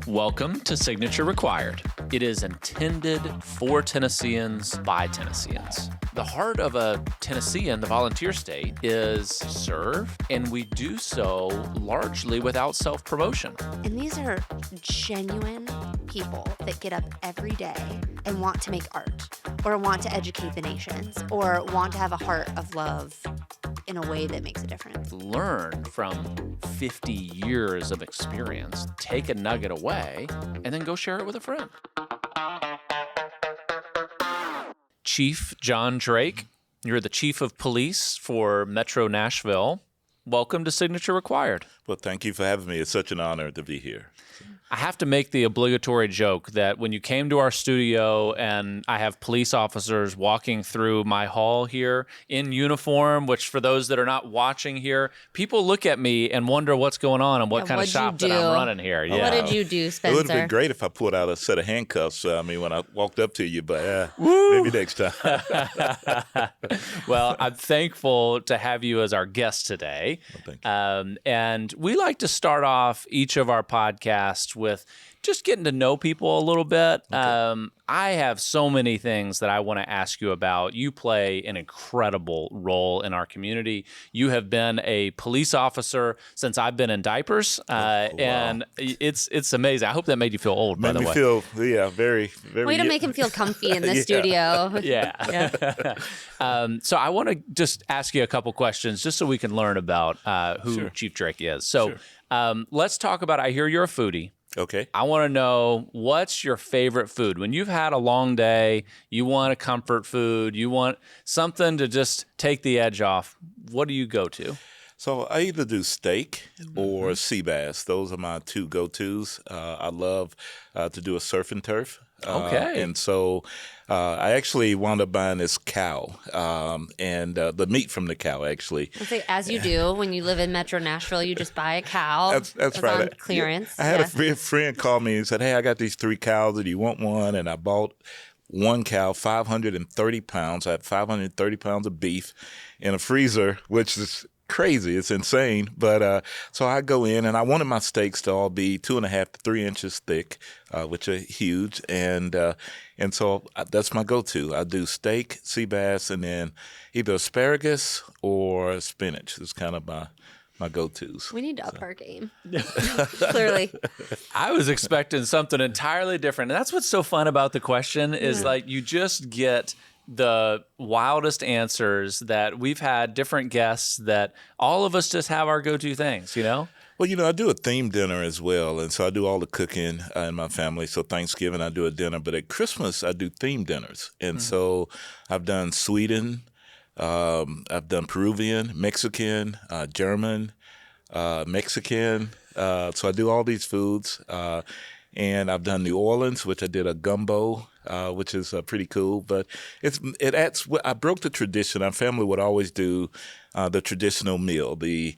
Welcome to Signature Required. It is intended for Tennesseans by Tennesseans. The heart of a Tennessean, the volunteer state, is serve, and we do so largely without self-promotion. And these are genuine people that get up every day and want to make art, or want to educate the nations, or want to have a heart of love in a way that makes a difference. Learn from 50 years of experience, take a nugget away, and then go share it with a friend. Chief John Drake, you're the chief of police for Metro Nashville. Welcome to Signature Required. Well, thank you for having me. It's such an honor to be here. I have to make the obligatory joke that when you came to our studio and I have police officers walking through my hall here in uniform, which for those that are not watching here, people look at me and wonder what's going on and what kind of shop that I'm running here. What did you do, Spencer? It would have been great if I pulled out a set of handcuffs, when I walked up to you, but maybe next time. Well, I'm thankful to have you as our guest today. Well, thank you. And we like to start off each of our podcasts with just getting to know people a little bit. Okay. I have so many things that I want to ask you about. You play an incredible role in our community. You have been a police officer since I've been in diapers, wow. and it's amazing. I hope that made you feel old, by the way. Made me feel, very, very... Way to make him feel comfy in the studio. Yeah. So I want to just ask you a couple questions just so we can learn about who Sure. Chief Drake is. So Sure. Let's talk about, I hear you're a foodie. Okay. I want to know, what's your favorite food? When you've had a long day, you want a comfort food, you want something to just take the edge off. What do you go to? So I either do steak or sea bass. Those are my two go-tos. I love to do a surf and turf. Okay. And so I actually wound up buying this cow and the meat from the cow, actually. Let's say, as you do when you live in Metro Nashville, you just buy a cow. That's right. On clearance. I had a friend call me and said, "Hey, I got these 3 cows. Do you want one?" And I bought one cow, 530 pounds. I had 530 pounds of beef in a freezer, which is crazy. It's insane. But so I go in, and I wanted my steaks to all be 2.5 to 3 inches thick, which are huge. And so that's my go-to. I do steak, sea bass, and then either asparagus or spinach. It's kind of my go-tos. We need to up our game. Clearly. I was expecting something entirely different. And that's what's so fun about the question is like you just get the wildest answers that we've had different guests that all of us just have our go-to things, you know? Well, I do a themed dinner as well. And so I do all the cooking in my family. So Thanksgiving, I do a dinner. But at Christmas, I do themed dinners. And so I've done Sweden, I've done Peruvian, Mexican, German, Mexican. So I do all these foods. And I've done New Orleans, which I did a gumbo, which is pretty cool. But it adds. I broke the tradition. Our family would always do the traditional meal, the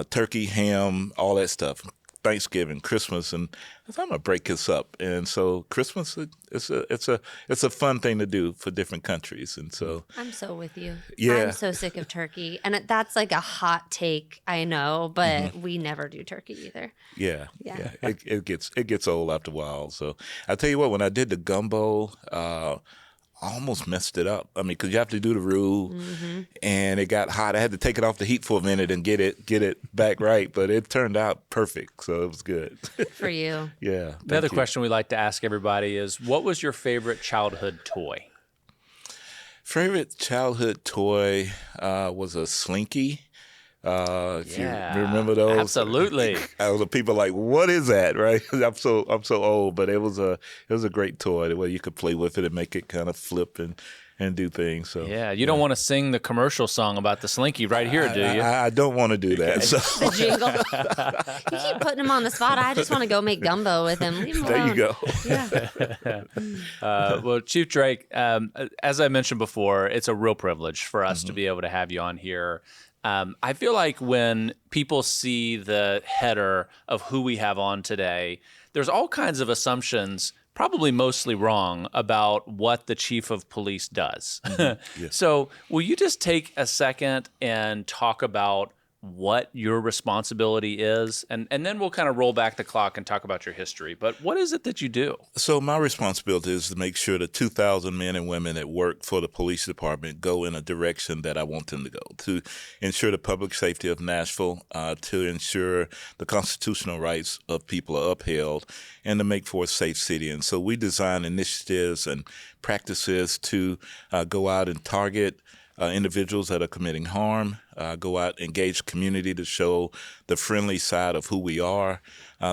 turkey, ham, all that stuff. Thanksgiving, Christmas, and I thought I'm gonna break this up. And so Christmas, it's a fun thing to do for different countries. And so I'm so with you. Yeah. I'm so sick of turkey, and that's like a hot take, I know, but we never do turkey either. Yeah. It gets old after a while. So I tell you what, when I did the gumbo, I almost messed it up. I mean, because you have to do the roux, and it got hot. I had to take it off the heat for a minute and get it back right, but it turned out perfect, so it was good. For you. Yeah. Another question we like to ask everybody is, what was your favorite childhood toy? Favorite childhood toy was a Slinky. If you remember those, absolutely. The people like, what is that? Right? I'm so old, but it was a great toy the way you could play with it and make it kind of flip and do things. So you don't want to sing the commercial song about the Slinky right here, do you? I don't want to do that. So. The jingle. You keep putting him on the spot. I just want to go make gumbo with him. Leave him alone. There you go. Well, Chief Drake, as I mentioned before, it's a real privilege for us to be able to have you on here. I feel like when people see the header of who we have on today, there's all kinds of assumptions, probably mostly wrong, about what the chief of police does. Yes. So will you just take a second and talk about what your responsibility is? And then we'll kind of roll back the clock and talk about your history. But what is it that you do? So my responsibility is to make sure the 2,000 men and women that work for the police department go in a direction that I want them to go, to ensure the public safety of Nashville, to ensure the constitutional rights of people are upheld, and to make for a safe city. And so we design initiatives and practices to go out and target individuals that are committing harm, go out, engage community to show the friendly side of who we are.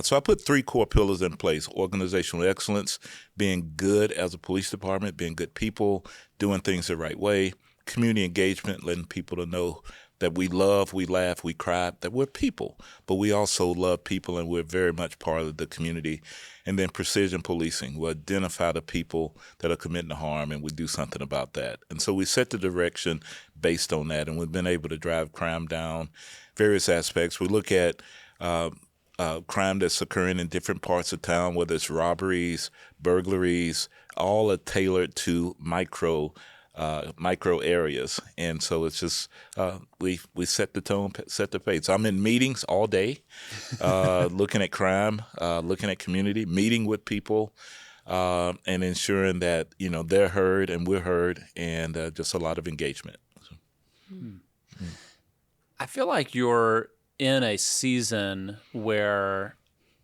So I put 3 core pillars in place: organizational excellence, being good as a police department, being good people, doing things the right way; community engagement, letting people to know that we love, we laugh, we cry, that we're people, but we also love people and we're very much part of the community. And then precision policing, we identify the people that are committing the harm and we do something about that. And so we set the direction based on that, and we've been able to drive crime down various aspects. We look at crime that's occurring in different parts of town, whether it's robberies, burglaries, all are tailored to micro areas. And so it's just we set the tone, set the pace. I'm in meetings all day, looking at crime, looking at community, meeting with people, and ensuring that they're heard and we're heard, and just a lot of engagement. So. I feel like you're in a season where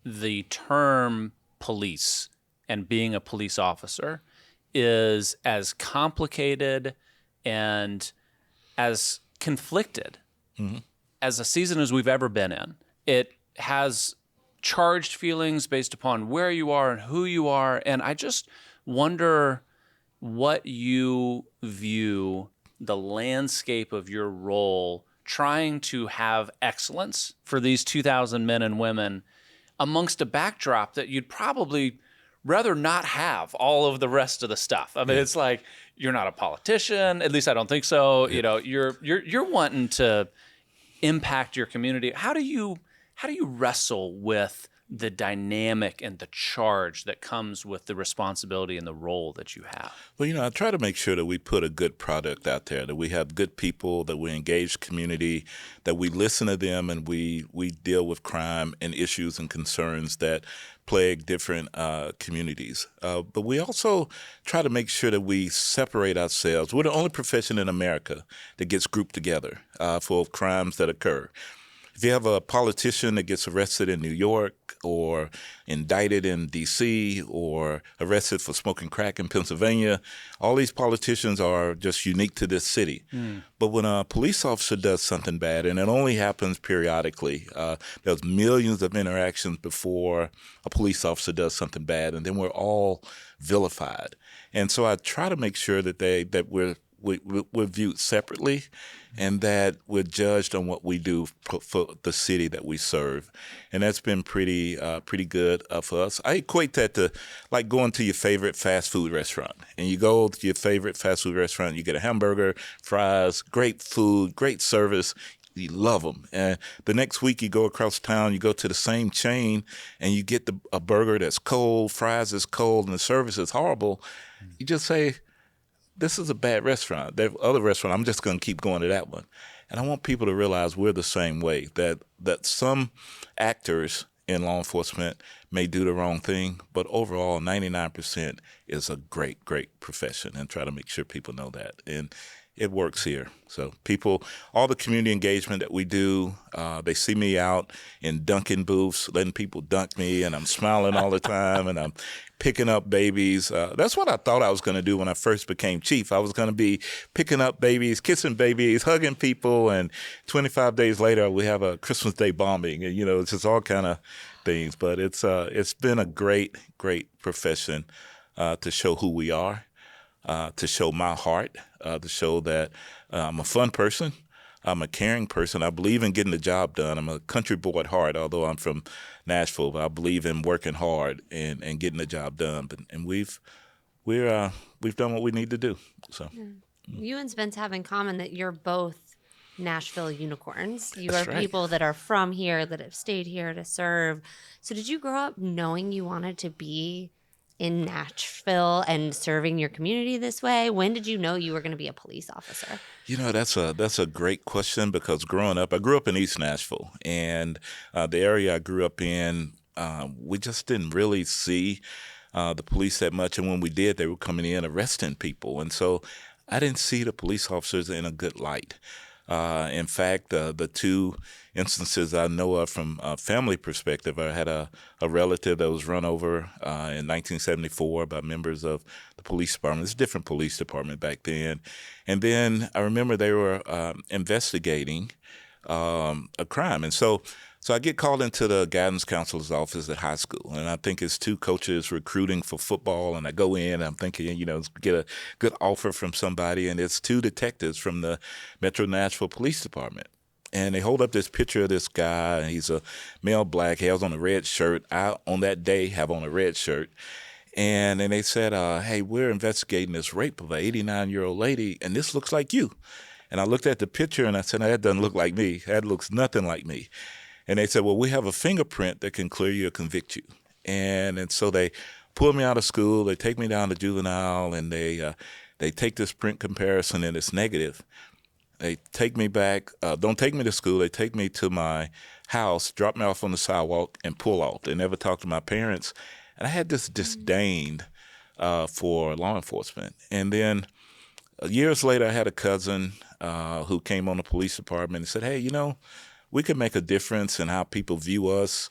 the term police and being a police officer is as complicated and as conflicted as a season as we've ever been in. It has charged feelings based upon where you are and who you are. And I just wonder what you view the landscape of your role trying to have excellence for these 2,000 men and women amongst a backdrop that you'd probably rather not have all of the rest of the stuff. I mean, It's like, you're not a politician. At least I don't think so. You're wanting to impact your community. How do you wrestle with the dynamic and the charge that comes with the responsibility and the role that you have? Well, I try to make sure that we put a good product out there, that we have good people, that we engage community, that we listen to them, and we deal with crime and issues and concerns that plague different communities. But we also try to make sure that we separate ourselves. We're the only profession in America that gets grouped together for crimes that occur. If you have a politician that gets arrested in New York or indicted in D.C. or arrested for smoking crack in Pennsylvania, all these politicians are just unique to this city. But when a police officer does something bad, and it only happens periodically, there's millions of interactions before a police officer does something bad, and then we're all vilified. And so I try to make sure that we're viewed separately, and that we're judged on what we do for the city that we serve. And that's been pretty good for us. I equate that to like going to your favorite fast food restaurant. And you go to your favorite fast food restaurant, you get a hamburger, fries, great food, great service. You love them. And the next week you go across town, you go to the same chain, and you get a burger that's cold, fries is cold, and the service is horrible. You just say, this is a bad restaurant. That other restaurant, I'm just going to keep going to that one. And I want people to realize we're the same way, that some actors in law enforcement may do the wrong thing, but overall, 99% is a great, great profession, and try to make sure people know that. And it works here. So people, all the community engagement that we do, they see me out in dunking booths, letting people dunk me, and I'm smiling all the time, and I'm picking up babies. That's what I thought I was going to do when I first became chief. I was going to be picking up babies, kissing babies, hugging people, and 25 days later we have a Christmas Day bombing, and it's just all kind of things. But it's been a great, great profession to show who we are, to show my heart, to show that I'm a fun person. I'm a caring person. I believe in getting the job done. I'm a country boy at heart, although I'm from Nashville. But I believe in working hard and getting the job done. And we've done what we need to do. So you and Spence have in common that you're both Nashville unicorns. You That's are right. people that are from here, that have stayed here to serve. So did you grow up knowing you wanted to be in Nashville and serving your community this way? When did you know you were going to be a police officer? That's a great question, because growing up, I grew up in East Nashville, and the area I grew up in, we just didn't really see the police that much, and when we did, they were coming in arresting people, and so I didn't see the police officers in a good light. In fact, the two instances I know of from a family perspective, I had a relative that was run over in 1974 by members of the police department. It's a different police department back then. And then I remember they were investigating a crime. And so I get called into the guidance counselor's office at high school, and I think it's two coaches recruiting for football, and I go in, and I'm thinking, get a good offer from somebody, and it's two detectives from the Metro Nashville Police Department. And they hold up this picture of this guy, and he's a male black, he has on a red shirt. I, on that day, have on a red shirt. And then they said, hey, we're investigating this rape of an 89-year-old lady, and this looks like you. And I looked at the picture, and I said, no, that doesn't look like me. That looks nothing like me. And they said, well, we have a fingerprint that can clear you or convict you. And so they pull me out of school, they take me down to juvenile, and they take this print comparison, and it's negative. They take me back, don't take me to school, they take me to my house, drop me off on the sidewalk, and pull off. They never talked to my parents. And I had this disdain for law enforcement. And then years later, I had a cousin who came on the police department and said, hey, we can make a difference in how people view us.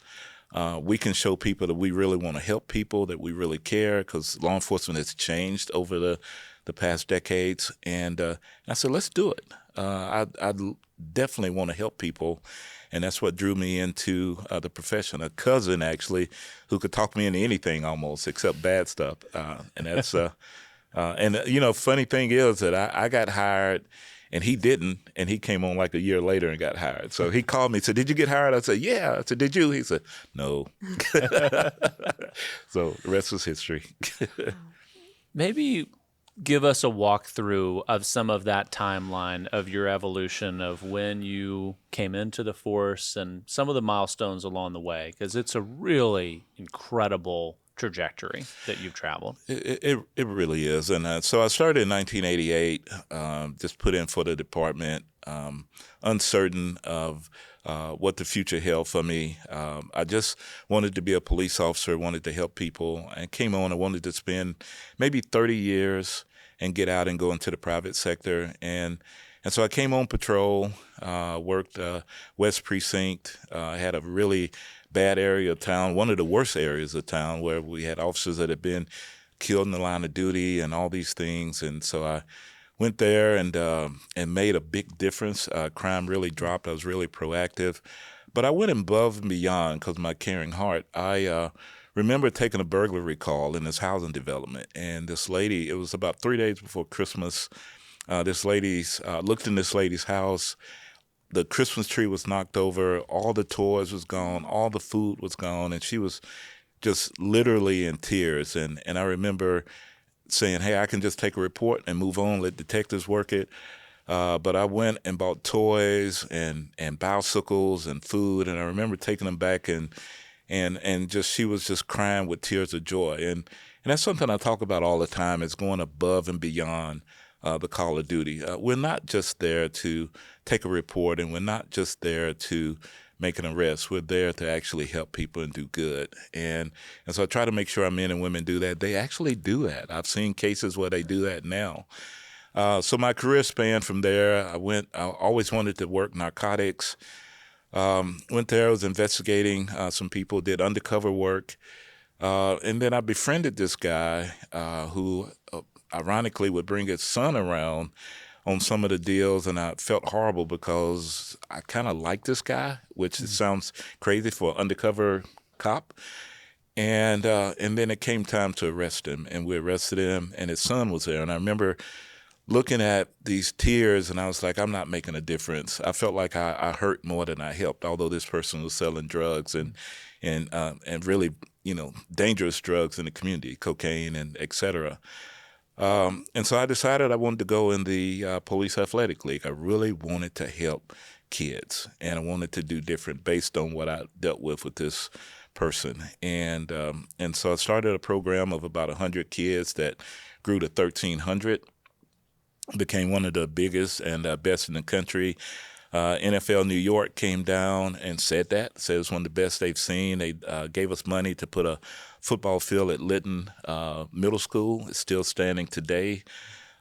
We can show people that we really want to help people, that we really care, because law enforcement has changed over the past decades. And I said, let's do it. I definitely want to help people. And that's what drew me into the profession. A cousin, actually, who could talk me into anything almost, except bad stuff. And that's, funny thing is that I got hired, and he didn't, and he came on like a year later and got hired. So he called me and said, did you get hired? I said, yeah. I said, did you? He said, no. So the rest was history. Maybe give us a walkthrough of some of that timeline of your evolution of when you came into the force and some of the milestones along the way, because it's a really incredible trajectory that you've traveled. It really is. And so I started in 1988, just put in for the department, uncertain of what the future held for me. I just wanted to be a police officer, wanted to help people, and came on. I wanted to spend maybe 30 years and get out and go into the private sector. And so I came on patrol, worked West Precinct. I had a really bad area of town, one of the worst areas of town, where we had officers that had been killed in the line of duty and all these things. And so I went there and made a big difference. Crime really dropped. I was really proactive. But I went above and beyond because of my caring heart. I remember taking a burglary call in this housing development. And this lady, it was about 3 days before Christmas, looked in this lady's house. The Christmas tree was knocked over, all the toys was gone, all the food was gone, and she was just literally in tears. And I remember saying, hey, I can just take a report and move on, let detectives work it. But I went and bought toys and bicycles and food, and I remember taking them back and just she was just crying with tears of joy. And that's something I talk about all the time, is going above and beyond the call of duty. We're not just there to take a report, and we're not just there to make an arrest. We're there to actually help people and do good. And so I try to make sure our men and women do that. They actually do that. I've seen cases where they do that now. So my career span from there, I always wanted to work narcotics. Went there, I was investigating some people, did undercover work. And then I befriended this guy who ironically would bring his son around on some of the deals, and I felt horrible because I kind of liked this guy, which it sounds crazy for an undercover cop. And then it came time to arrest him, and we arrested him, and his son was there. And I remember looking at these tears, and I was like, I'm not making a difference. I felt like I hurt more than I helped, although this person was selling drugs and really, dangerous drugs in the community, cocaine and et cetera. And so I decided I wanted to go in the Police Athletic League. I really wanted to help kids, and I wanted to do different based on what I dealt with this person. And so I started a program of about 100 kids that grew to 1,300, became one of the biggest and best in the country. NFL New York came down and said it was one of the best they've seen. They gave us money to put a football field at Lytton Middle School. It's still standing today.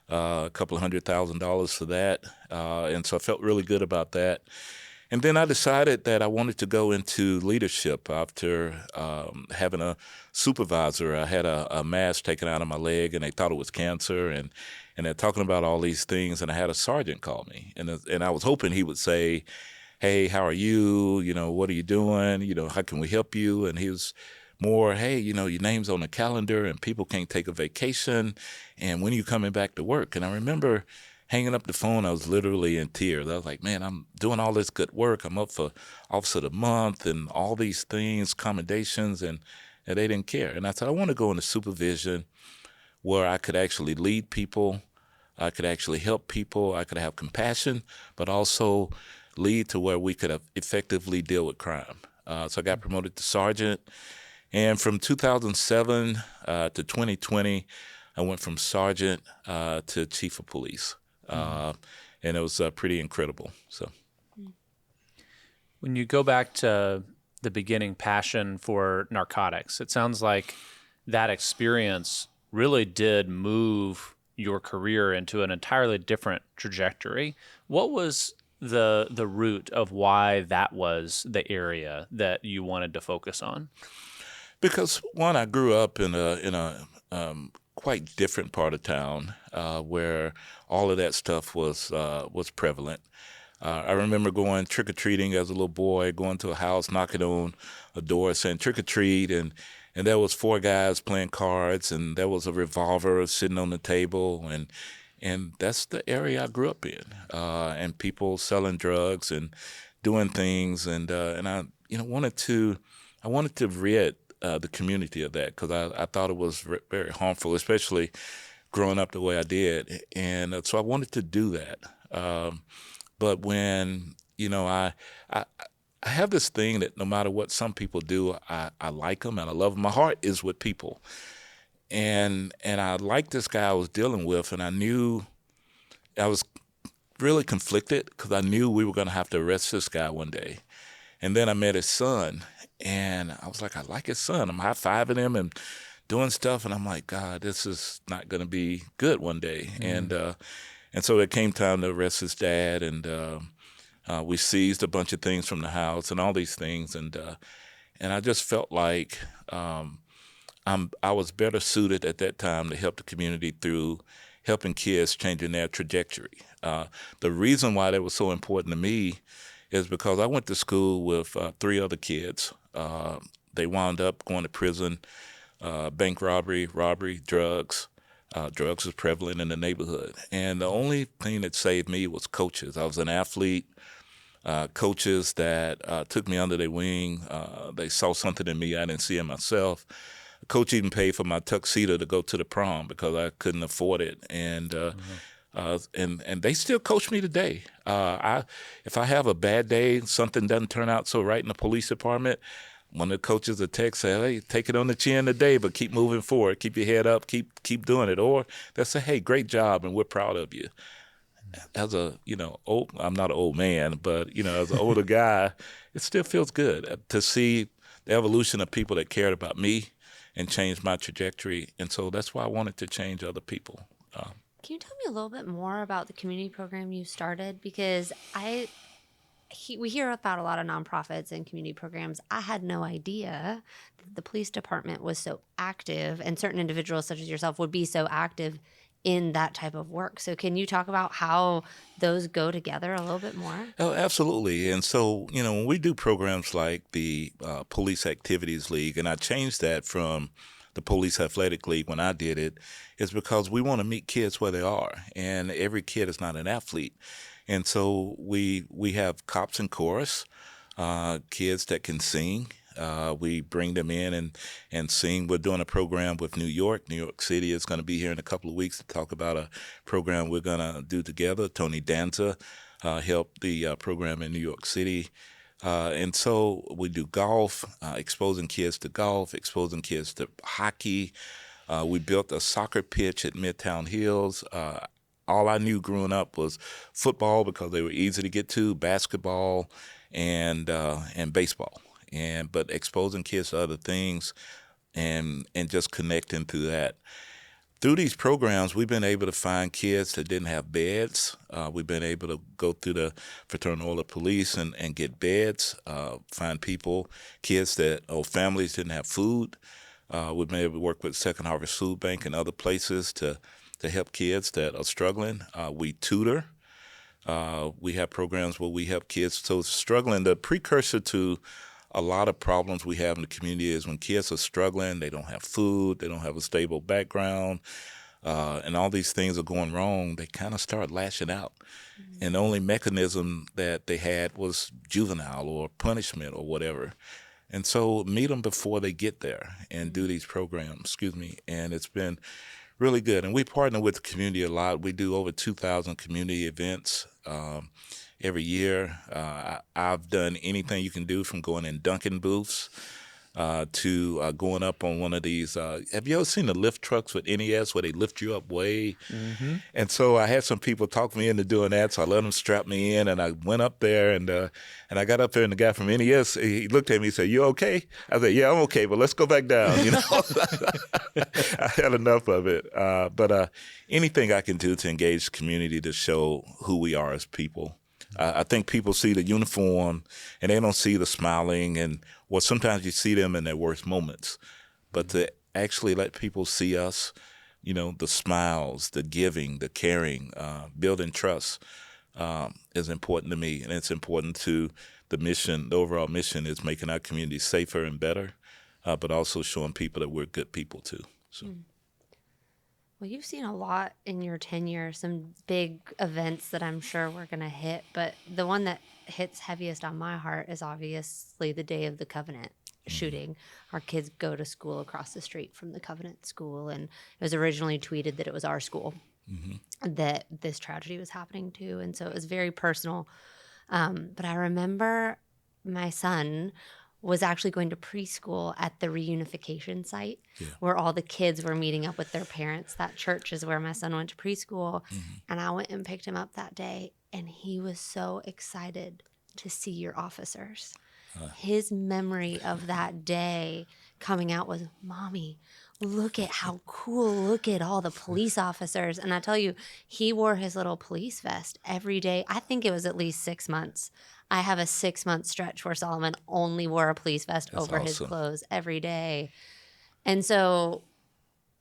A couple of $100,000 for that. And so I felt really good about that. And then I decided that I wanted to go into leadership after having a supervisor. I had a mass taken out of my leg, and they thought it was cancer, and they're talking about all these things. And I had a sergeant call me, and I was hoping he would say, "Hey, how are you? You know, what are you doing? You know, how can we help you?" And he was more, "Hey, you know, your name's on the calendar, and people can't take a vacation, and when are you coming back to work?" And I remember hanging up the phone, I was literally in tears. I was like, man, I'm doing all this good work. I'm up for Officer of the Month and all these things, commendations, and they didn't care. And I said, I want to go into supervision where I could actually lead people, I could actually help people, I could have compassion, but also lead to where we could effectively deal with crime. So I got promoted to sergeant. And from 2007 to 2020, I went from sergeant to chief of police. And it was pretty incredible. So, when you go back to the beginning passion for narcotics, it sounds like that experience really did move your career into an entirely different trajectory. What was the root of why that was the area that you wanted to focus on? Because one, I grew up in a quite different part of town where all of that stuff was prevalent. I remember going trick-or-treating as a little boy, going to a house, knocking on a door, saying trick or treat, and there was 4 guys playing cards, and there was a revolver sitting on the table, and that's the area I grew up in, and people selling drugs and doing things, and I wanted to rid the community of that, because I thought it was very harmful, especially growing up the way I did, and so I wanted to do that. But when I have this thing that no matter what some people do, I like them and I love them. My heart is with people, and I liked this guy I was dealing with, and I knew I was really conflicted because I knew we were going to have to arrest this guy one day. And then I met his son, and I was like, I like his son. I'm high-fiving him and doing stuff, and I'm like, God, this is not going to be good one day. Mm-hmm. And so it came time to arrest his dad, and we seized a bunch of things from the house and all these things, and I just felt like I was better suited at that time to help the community through helping kids changing their trajectory. The reason why that was so important to me is because I went to school with 3 other kids. They wound up going to prison, bank robbery, drugs. Drugs was prevalent in the neighborhood. And the only thing that saved me was coaches. I was an athlete. Coaches that took me under their wing. They saw something in me I didn't see in myself. A coach even paid for my tuxedo to go to the prom because I couldn't afford it. And they still coach me today. If I have a bad day, something doesn't turn out so right in the police department, one of the coaches will text, say, "Hey, take it on the chin today, but keep moving forward. Keep your head up. Keep doing it." Or they'll say, "Hey, great job, and we're proud of you." As a I'm not an old man, but as an older guy, it still feels good to see the evolution of people that cared about me and changed my trajectory. And so that's why I wanted to change other people. Can you tell me a little bit more about the community program you started? Because we hear about a lot of nonprofits and community programs. I had no idea that the police department was so active, and certain individuals such as yourself would be so active in that type of work. So can you talk about how those go together a little bit more? Oh, absolutely. And so, when we do programs like the Police Activities League, and I changed that from the Police Athletic League when I did it, is because we want to meet kids where they are. And every kid is not an athlete. And so we have cops and chorus, kids that can sing. We bring them in and sing. We're doing a program with New York. New York City is going to be here in a couple of weeks to talk about a program we're going to do together. Tony Danza helped the program in New York City. And so we do golf, exposing kids to golf, exposing kids to hockey. We built a soccer pitch at Midtown Hills. All I knew growing up was football because they were easy to get to, basketball, and baseball. But exposing kids to other things and just connecting to that. Through these programs, we've been able to find kids that didn't have beds. We've been able to go through the Fraternal Order of Police and get beds, find people, kids that, or families didn't have food. We've been able to work with Second Harvest Food Bank and other places to help kids that are struggling. We tutor. We have programs where we help kids. So struggling, the precursor to a lot of problems we have in the community is when kids are struggling, they don't have food, they don't have a stable background, and all these things are going wrong, they kind of start lashing out. Mm-hmm. And the only mechanism that they had was juvenile or punishment or whatever. And so meet them before they get there and do these programs, and it's been really good. And we partner with the community a lot. We do over 2,000 community events every year. I've done anything you can do, from going in Dunkin' booths to going up on one of these. Have you ever seen the lift trucks with NES where they lift you up way? Mm-hmm. And so I had some people talk me into doing that, so I let them strap me in, and I went up there, and I got up there, and the guy from NES, he looked at me and said, "You okay?" I said, "Yeah, I'm okay, but let's go back down." I had enough of it. But anything I can do to engage the community to show who we are as people. I think people see the uniform and they don't see the smiling, and sometimes you see them in their worst moments. But to actually let people see us, the smiles, the giving, the caring, building trust is important to me. And it's important to the mission. The overall mission is making our community safer and better, but also showing people that we're good people too. So. Well, you've seen a lot in your tenure, some big events that I'm sure we're going to hit, but the one that hits heaviest on my heart is obviously the day of the Covenant shooting. Our kids go to school across the street from the Covenant school, and it was originally tweeted that it was our school that this tragedy was happening to, and so it was very personal. But I remember my son was actually going to preschool at the reunification site where all the kids were meeting up with their parents. That church is where my son went to preschool. And I went and picked him up that day, and he was so excited to see your officers. His memory of that day coming out was, "Mommy, look at how cool, look at all the police officers." And I tell you, he wore his little police vest every day. I think it was at least 6 months. I have a 6-month stretch where Solomon only wore a police vest over his clothes every day. And so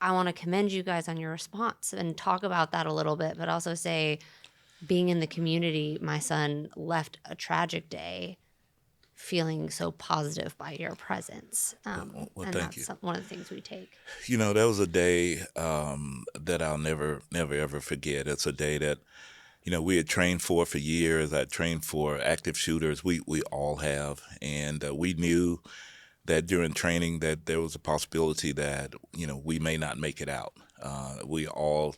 I want to commend you guys on your response and talk about that a little bit, but also say, being in the community, my son left a tragic day feeling so positive by your presence. Well, and thank that's you. one of the things we take. That was a day that I'll never, ever forget. It's a day that, we had trained for years. I trained for active shooters. We all have. And we knew that during training that there was a possibility that, we may not make it out. We all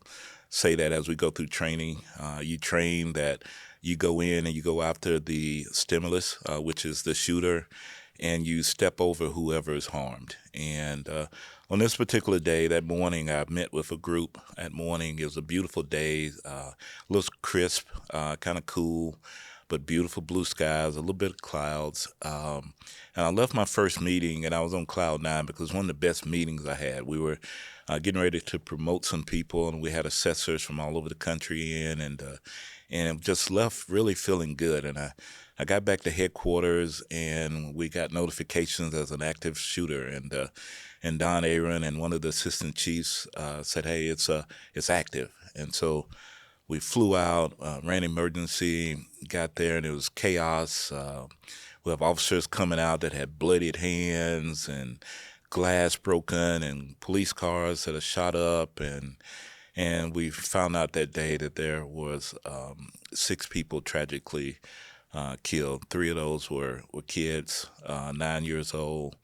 say that as we go through training. You train that you go in and you go after the stimulus, which is the shooter, and you step over whoever is harmed. And on this particular day, that morning, I met with a group at morning. It was a beautiful day, a little crisp, kind of cool, but beautiful blue skies, a little bit of clouds. And I left my first meeting, and I was on cloud 9 because it was one of the best meetings I had. We were getting ready to promote some people, and we had assessors from all over the country in, and just left really feeling good. And I got back to headquarters, and we got notifications as an active shooter, and Don Aaron and one of the assistant chiefs said, "Hey, it's active." And so we flew out, ran emergency, got there, and it was chaos. We have officers coming out that had bloodied hands and glass broken and police cars that are shot up, and we found out that day that there was 6 people tragically killed. 3 of those were kids, 9 years old.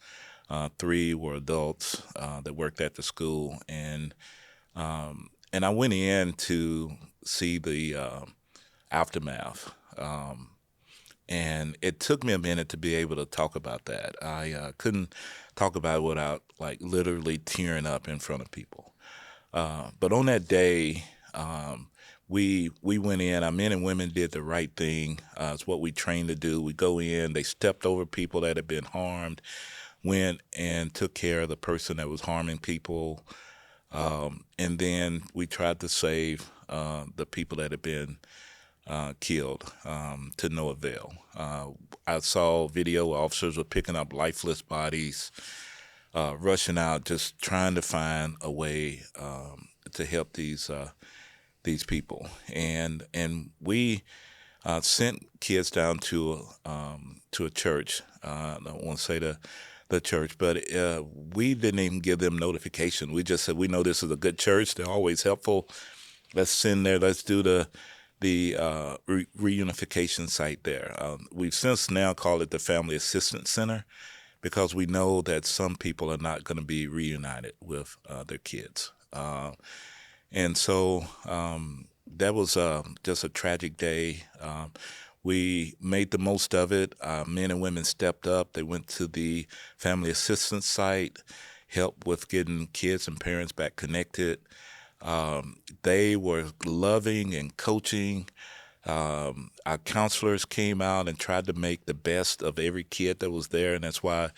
3 were adults that worked at the school, and I went in to see the aftermath. And it took me a minute to be able to talk about that. I couldn't talk about it without like literally tearing up in front of people. But on that day, we went in. Our men and women did the right thing. It's what we trained to do. We go in. They stepped over people that had been harmed, went and took care of the person that was harming people, and then we tried to save the people that had been killed to no avail. I saw video where officers were picking up lifeless bodies, rushing out, just trying to find a way to help these people. And we sent kids down to a church. I don't want to say the church, but we didn't even give them notification. We just said, we know this is a good church. They're always helpful. Let's send there. Let's do the reunification site there. We've since now called it the Family Assistance Center because we know that some people are not going to be reunited with their kids. And so that was just a tragic day. We made the most of it. Men and women stepped up. They went to the family assistance site, helped with getting kids and parents back connected. They were loving and coaching. Our counselors came out and tried to make the best of every kid that was there, and that's why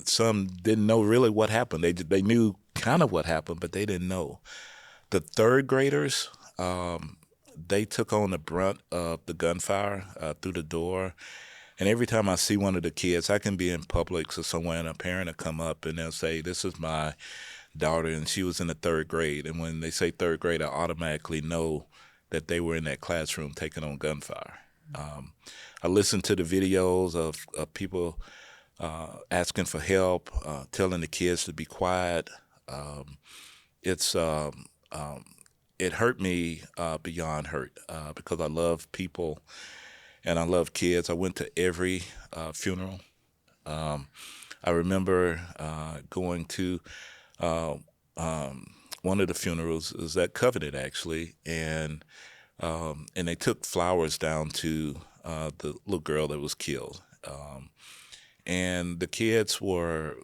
some didn't know really what happened. They knew kind of what happened, but they didn't know. The third graders, they took on the brunt of the gunfire through the door. And every time I see one of the kids, I can be in Publix or somewhere, and a parent will come up and they'll say, "This is my daughter," and she was in the third grade. And when they say third grade, I automatically know that they were in that classroom taking on gunfire. I listened to the videos of people asking for help, telling the kids to be quiet. It hurt me beyond hurt because I love people and I love kids. I went to every funeral. I remember going to one of the funerals. Is at Covenant actually, and they took flowers down to the little girl that was killed, and the kids were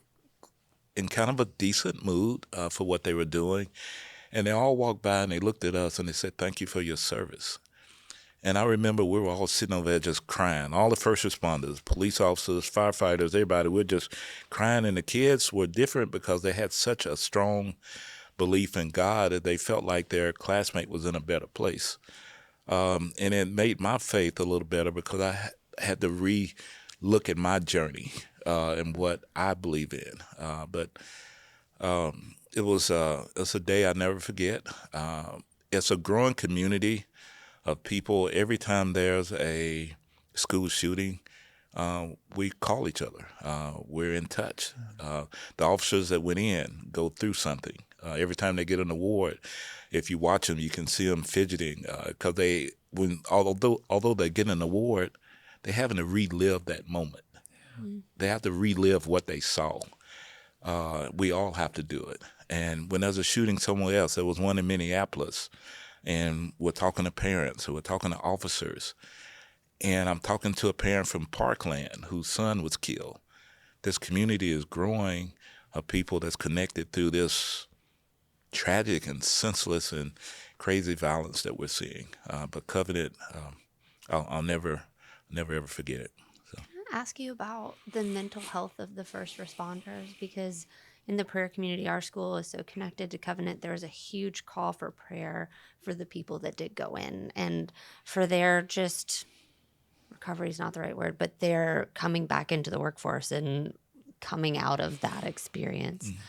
in kind of a decent mood for what they were doing. And they all walked by and they looked at us and they said, "Thank you for your service." And I remember we were all sitting over there just crying. All the first responders, police officers, firefighters, everybody, we're just crying. And the kids were different because they had such a strong belief in God that they felt like their classmate was in a better place. And it made my faith a little better because I had to re-look at my journey and what I believe in. But it's a day I never forget. It's a growing community of people. Every time there's a school shooting, we call each other. We're in touch. The officers that went in go through something. Every time they get an award, if you watch them, you can see them fidgeting because although they get an award, they're having to relive that moment. Mm-hmm. They have to relive what they saw. We all have to do it. And when there's a shooting somewhere else, there was one in Minneapolis, and we're talking to parents, or we're talking to officers, and I'm talking to a parent from Parkland whose son was killed. This community is growing of people that's connected through this tragic and senseless and crazy violence that we're seeing. But Covenant, I'll never ever forget it. So. Ask you about the mental health of the first responders, because in the prayer community, our school is so connected to Covenant. There was a huge call for prayer for the people that did go in and for their just recovery is not the right word, but they're coming back into the workforce and coming out of that experience. Mm-hmm.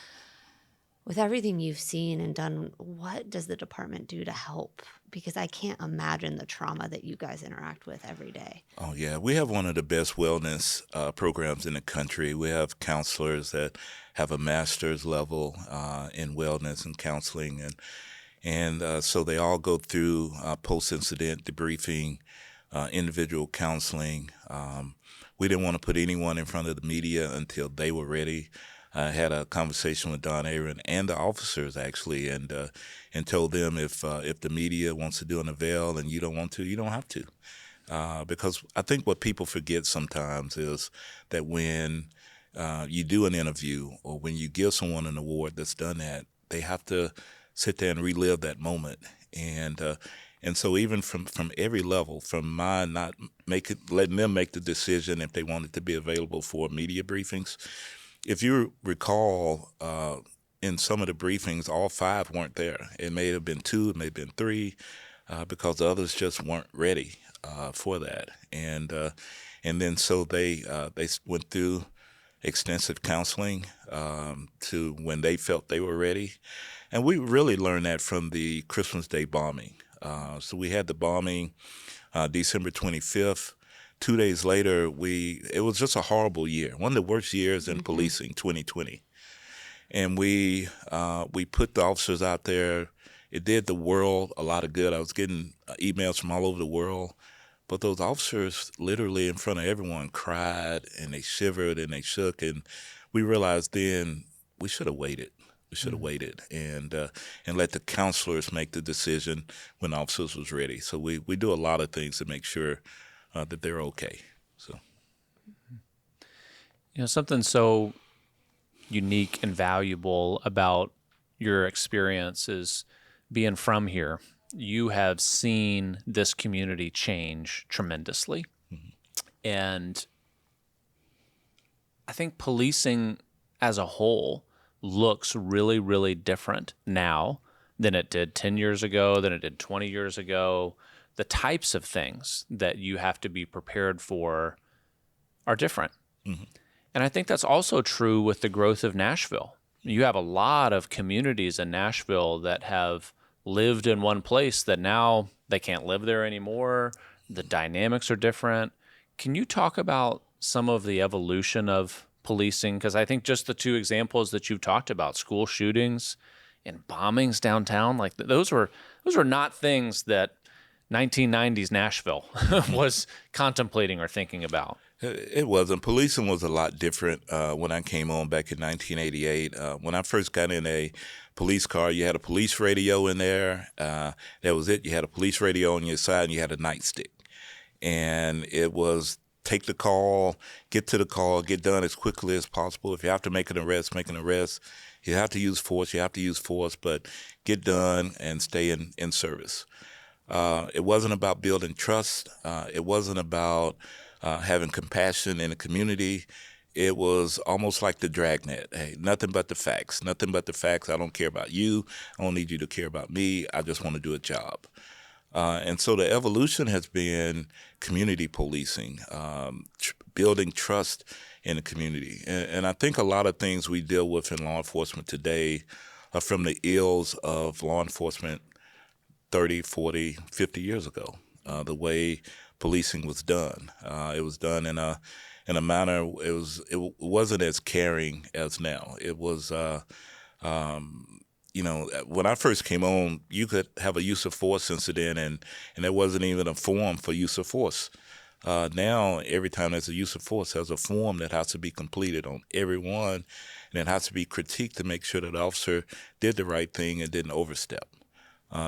With everything you've seen and done, what does the department do to help? Because I can't imagine the trauma that you guys interact with every day. Oh, yeah. We have one of the best wellness programs in the country. We have counselors that have a master's level in wellness and counseling. And so they all go through post-incident debriefing, individual counseling. We didn't want to put anyone in front of the media until they were ready. I had a conversation with Don Aaron and the officers actually, and told them if the media wants to do an avail and you don't want to, you don't have to. Because I think what people forget sometimes is that when you do an interview or when you give someone an award that's done that, they have to sit there and relive that moment. And so even from every level, from mine not letting them make the decision if they wanted to be available for media briefings. If you recall, in some of the briefings, all 5 weren't there. It may have been 2, it may have been 3, because the others just weren't ready for that. And then so they went through extensive counseling to when they felt they were ready. And we really learned that from the Christmas Day bombing. So we had the bombing December 25th. 2 days later, it was just a horrible year, one of the worst years in policing, 2020. And we put the officers out there. It did the world a lot of good. I was getting emails from all over the world. But those officers literally in front of everyone cried and they shivered and they shook. And we realized then we should have waited. We should have waited and let the counselors make the decision when officers was ready. So we do a lot of things to make sure that they're okay. So, something so unique and valuable about your experience is being from here. You have seen this community change tremendously. And I think policing as a whole looks really, really different now than it did 10 years ago, than it did 20 years ago. The types of things that you have to be prepared for are different. And I think that's also true with the growth of Nashville. You have a lot of communities in Nashville that have lived in one place that now they can't live there anymore. The dynamics are different. Can you talk about some of the evolution of policing? Because I think just the 2 examples that you've talked about, school shootings and bombings downtown, like those were not things that 1990s Nashville was contemplating or thinking about. It wasn't. Policing was a lot different when I came on back in 1988. When I first got in a police car, you had a police radio in there. That was it. You had a police radio on your side and you had a nightstick. And it was take the call, get to the call, get done as quickly as possible. If you have to make an arrest, make an arrest. You have to use force, but get done and stay in service. It wasn't about building trust. It wasn't about having compassion in the community. It was almost like the dragnet. Hey, nothing but the facts. Nothing but the facts. I don't care about you. I don't need you to care about me. I just want to do a job. And so the evolution has been community policing, building trust in the community. And I think a lot of things we deal with in law enforcement today are from the ills of law enforcement 30, 40, 50 years ago. The way policing was done. It was done in a manner. It wasn't as caring as now. It was, when I first came on, you could have a use of force incident, and there wasn't even a form for use of force. Now, every time there's a use of force, there's a form that has to be completed on everyone, and it has to be critiqued to make sure that the officer did the right thing and didn't overstep.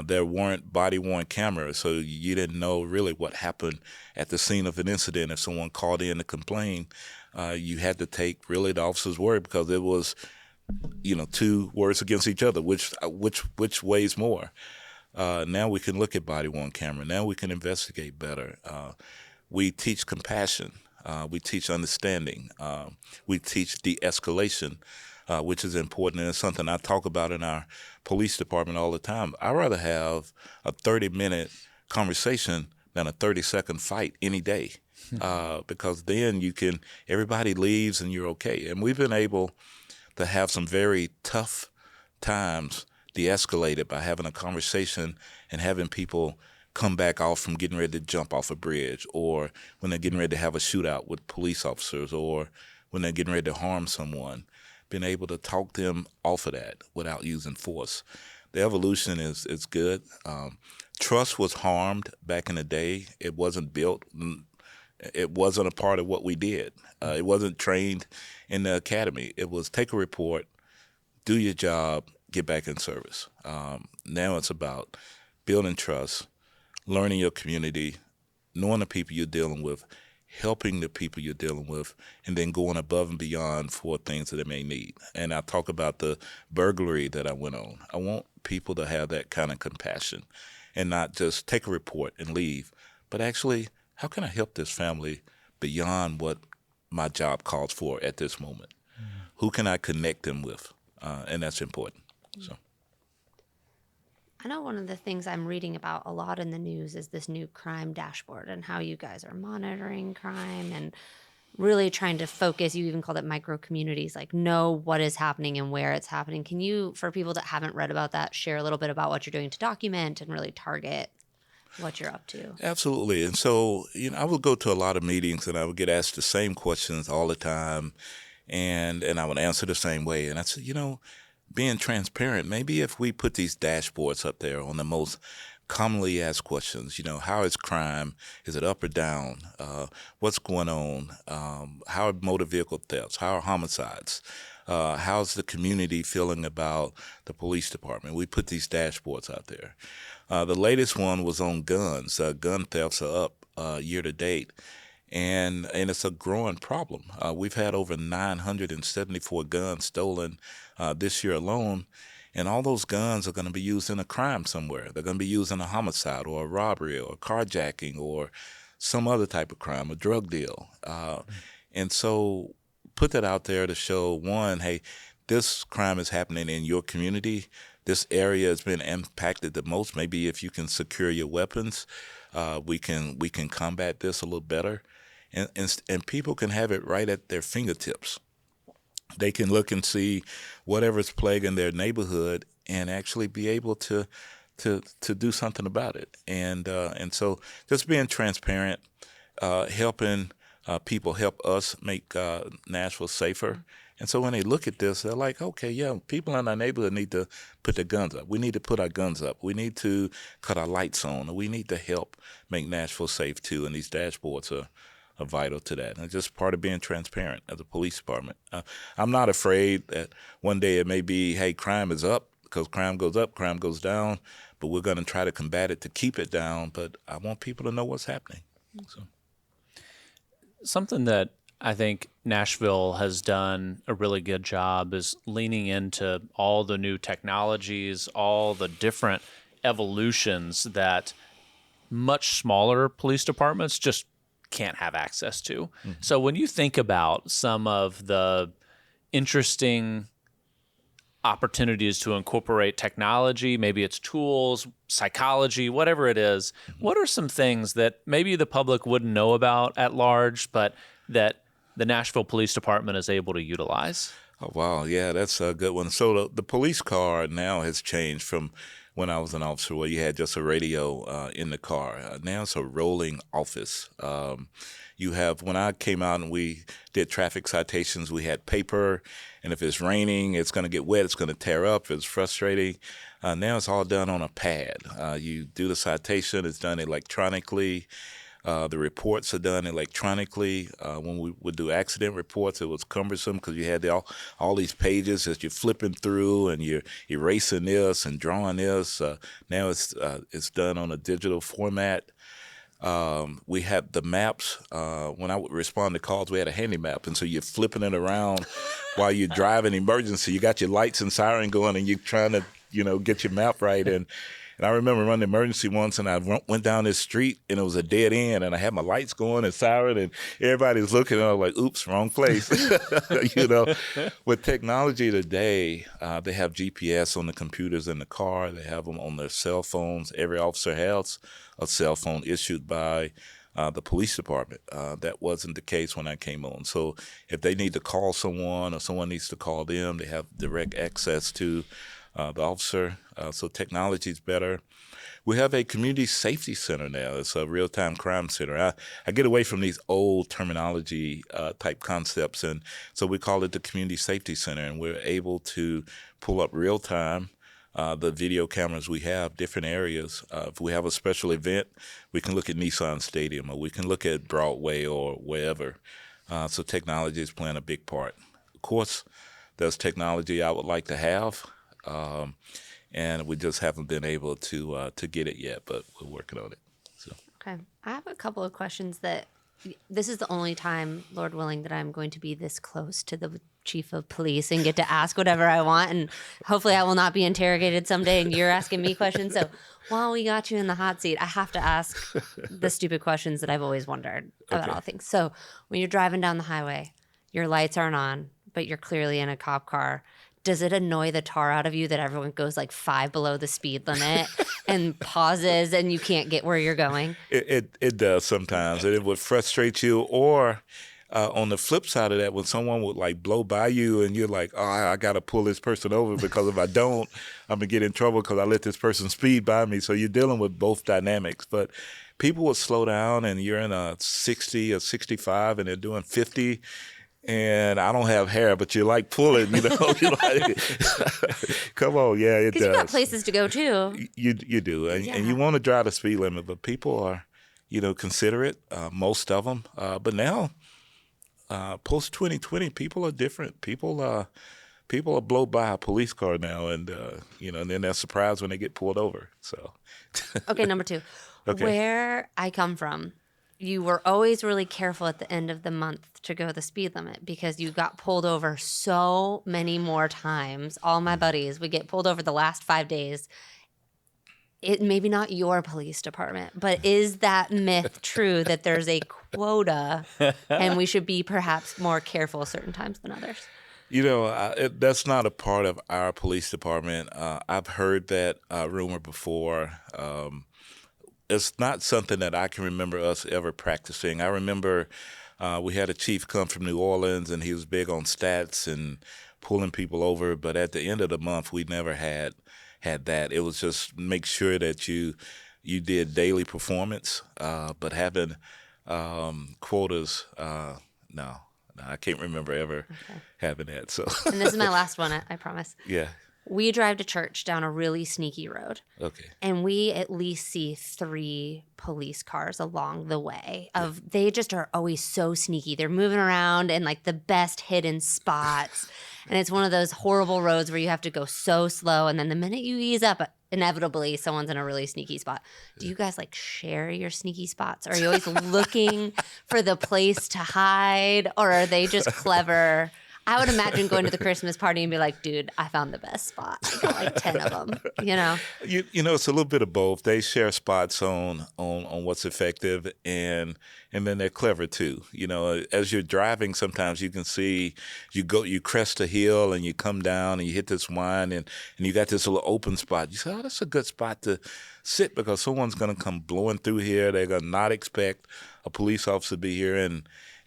There weren't body-worn cameras, so you didn't know really what happened at the scene of an incident. If someone called in to complain, you had to take really the officer's word because it was, 2 words against each other, which weighs more. Now we can look at body-worn camera. Now we can investigate better. We teach compassion. We teach understanding. We teach de-escalation. Which is important, and it's something I talk about in our police department all the time. I'd rather have a 30-minute conversation than a 30-second fight any day, because then everybody leaves and you're okay. And we've been able to have some very tough times de-escalated by having a conversation and having people come back off from getting ready to jump off a bridge, or when they're getting ready to have a shootout with police officers, or when they're getting ready to harm someone. Been able to talk them off of that without using force. The evolution is good. Trust was harmed back in the day. It wasn't built. It wasn't a part of what we did. It wasn't trained in the academy. It was take a report, do your job, get back in service. Now it's about building trust, learning your community, knowing the people you're dealing with, helping the people you're dealing with, and then going above and beyond for things that they may need. And I talk about the burglary that I went on. I want people to have that kind of compassion and not just take a report and leave, but actually, how can I help this family beyond what my job calls for at this moment? Who can I connect them with? And that's important. So. I know one of the things I'm reading about a lot in the news is this new crime dashboard and how you guys are monitoring crime and really trying to focus. You even called it micro communities, like know what is happening and where it's happening. Can you, for people that haven't read about that, share a little bit about what you're doing to document and really target what you're up to? Absolutely. And so, I would go to a lot of meetings and I would get asked the same questions all the time, and I would answer the same way. And I said, being transparent, maybe if we put these dashboards up there on the most commonly asked questions, how is crime? Is it up or down? What's going on? How are motor vehicle thefts? How are homicides? How's the community feeling about the police department? We put these dashboards out there. The latest one was on guns. Gun thefts are up year to date. And it's a growing problem. We've had over 974 guns stolen this year alone, and all those guns are going to be used in a crime somewhere. They're going to be used in a homicide or a robbery or a carjacking or some other type of crime, a drug deal. And so put that out there to show, one, hey, this crime is happening in your community. This area has been impacted the most. Maybe if you can secure your weapons, we can combat this a little better. And people can have it right at their fingertips. They can look and see whatever's plaguing their neighborhood and actually be able to do something about it. And so just being transparent, helping people help us make Nashville safer. And so when they look at this, they're like, okay, yeah, people in our neighborhood need to put their guns up. We need to put our guns up. We need to cut our lights on. We need to help make Nashville safe too. And these dashboards are vital to that. And just part of being transparent as a police department. I'm not afraid that one day it may be, hey, crime is up, because crime goes up, crime goes down, but we're going to try to combat it to keep it down. But I want people to know what's happening. So. Something that I think Nashville has done a really good job is leaning into all the new technologies, all the different evolutions that much smaller police departments just can't have access to. Mm-hmm. So when you think about some of the interesting opportunities to incorporate technology, maybe it's tools, psychology, whatever it is, what are some things that maybe the public wouldn't know about at large, but that the Nashville Police Department is able to utilize? Oh, wow. Yeah, that's a good one. So the police car now has changed from when I was an officer where you had just a radio in the car. Now it's a rolling office. You have, when I came out and we did traffic citations, we had paper, and if it's raining, it's going to get wet, it's going to tear up, it's frustrating. Now it's all done on a pad. You do the citation, it's done electronically. The reports are done electronically. When we would do accident reports, it was cumbersome because you had all these pages that you're flipping through and you're erasing this and drawing this. Now it's done on a digital format. We had the maps. When I would respond to calls, we had a handy map, and so you're flipping it around while you're driving emergency. You got your lights and siren going, and you're trying to get your map right. And I remember running emergency once, and I went down this street, and it was a dead end, and I had my lights going and siren, and everybody's looking, and I was like, oops, wrong place. With technology today, they have GPS on the computers in the car. They have them on their cell phones. Every officer has a cell phone issued by the police department. That wasn't the case when I came on. So if they need to call someone or someone needs to call them, they have direct access to the officer. So technology is better. We have a community safety center now. It's a real-time crime center. I get away from these old terminology type concepts, and so we call it the community safety center, and we're able to pull up real-time the video cameras we have, different areas. If we have a special event, we can look at Nissan Stadium, or we can look at Broadway or wherever. So technology is playing a big part. Of course, there's technology I would like to have. And we just haven't been able to get it yet, but we're working on it. So. Okay. I have a couple of questions that this is the only time, Lord willing, that I'm going to be this close to the chief of police and get to ask whatever I want. And hopefully I will not be interrogated someday and you're asking me questions. So while we got you in the hot seat, I have to ask the stupid questions that I've always wondered about all things. So when you're driving down the highway, your lights aren't on, but you're clearly in a cop car. Does it annoy the tar out of you that everyone goes like 5 below the speed limit and pauses and you can't get where you're going? It does sometimes. It would frustrate you. Or on the flip side of that, when someone would like blow by you and you're like, oh, I got to pull this person over because if I don't, I'm going to get in trouble because I let this person speed by me. So you're dealing with both dynamics. But people would slow down and you're in a 60 or 65 and they're doing 50. And I don't have hair, but you like pulling, you know. You're like, come on, yeah, it does. Because you got places to go too. You do, and you want to drive the speed limit, but people are, considerate. Most of them, but now, post 2020, people are different. People are blown by a police car now, and and then they're surprised when they get pulled over. So, okay, number 2, where I come from. You were always really careful at the end of the month to go the speed limit because you got pulled over so many more times. All my buddies would get pulled over the last 5 days. It maybe not your police department, but is that myth true that there's a quota and we should be perhaps more careful certain times than others? That's not a part of our police department. I've heard that rumor before. It's not something that I can remember us ever practicing. I remember we had a chief come from New Orleans, and he was big on stats and pulling people over. But at the end of the month, we never had that. It was just make sure that you did daily performance. But having quotas, no, I can't remember ever having that. So, and this is my last one, I promise. Yeah. We drive to church down a really sneaky road. Okay. And we at least see 3 police cars along the way. They just are always so sneaky. They're moving around in like the best hidden spots. And it's one of those horrible roads where you have to go so slow. And then the minute you ease up, inevitably someone's in a really sneaky spot. Do you guys like share your sneaky spots? Are you always looking for the place to hide? Or are they just clever? I would imagine going to the Christmas party and be like, dude, I found the best spot. I got like 10 of them, It's a little bit of both. They share spots on what's effective, and then they're clever too. As you're driving, sometimes you can see you crest a hill and you come down and you hit this wind and you got this little open spot. You say, oh, that's a good spot to sit because someone's going to come blowing through here. They're going to not expect a police officer to be here.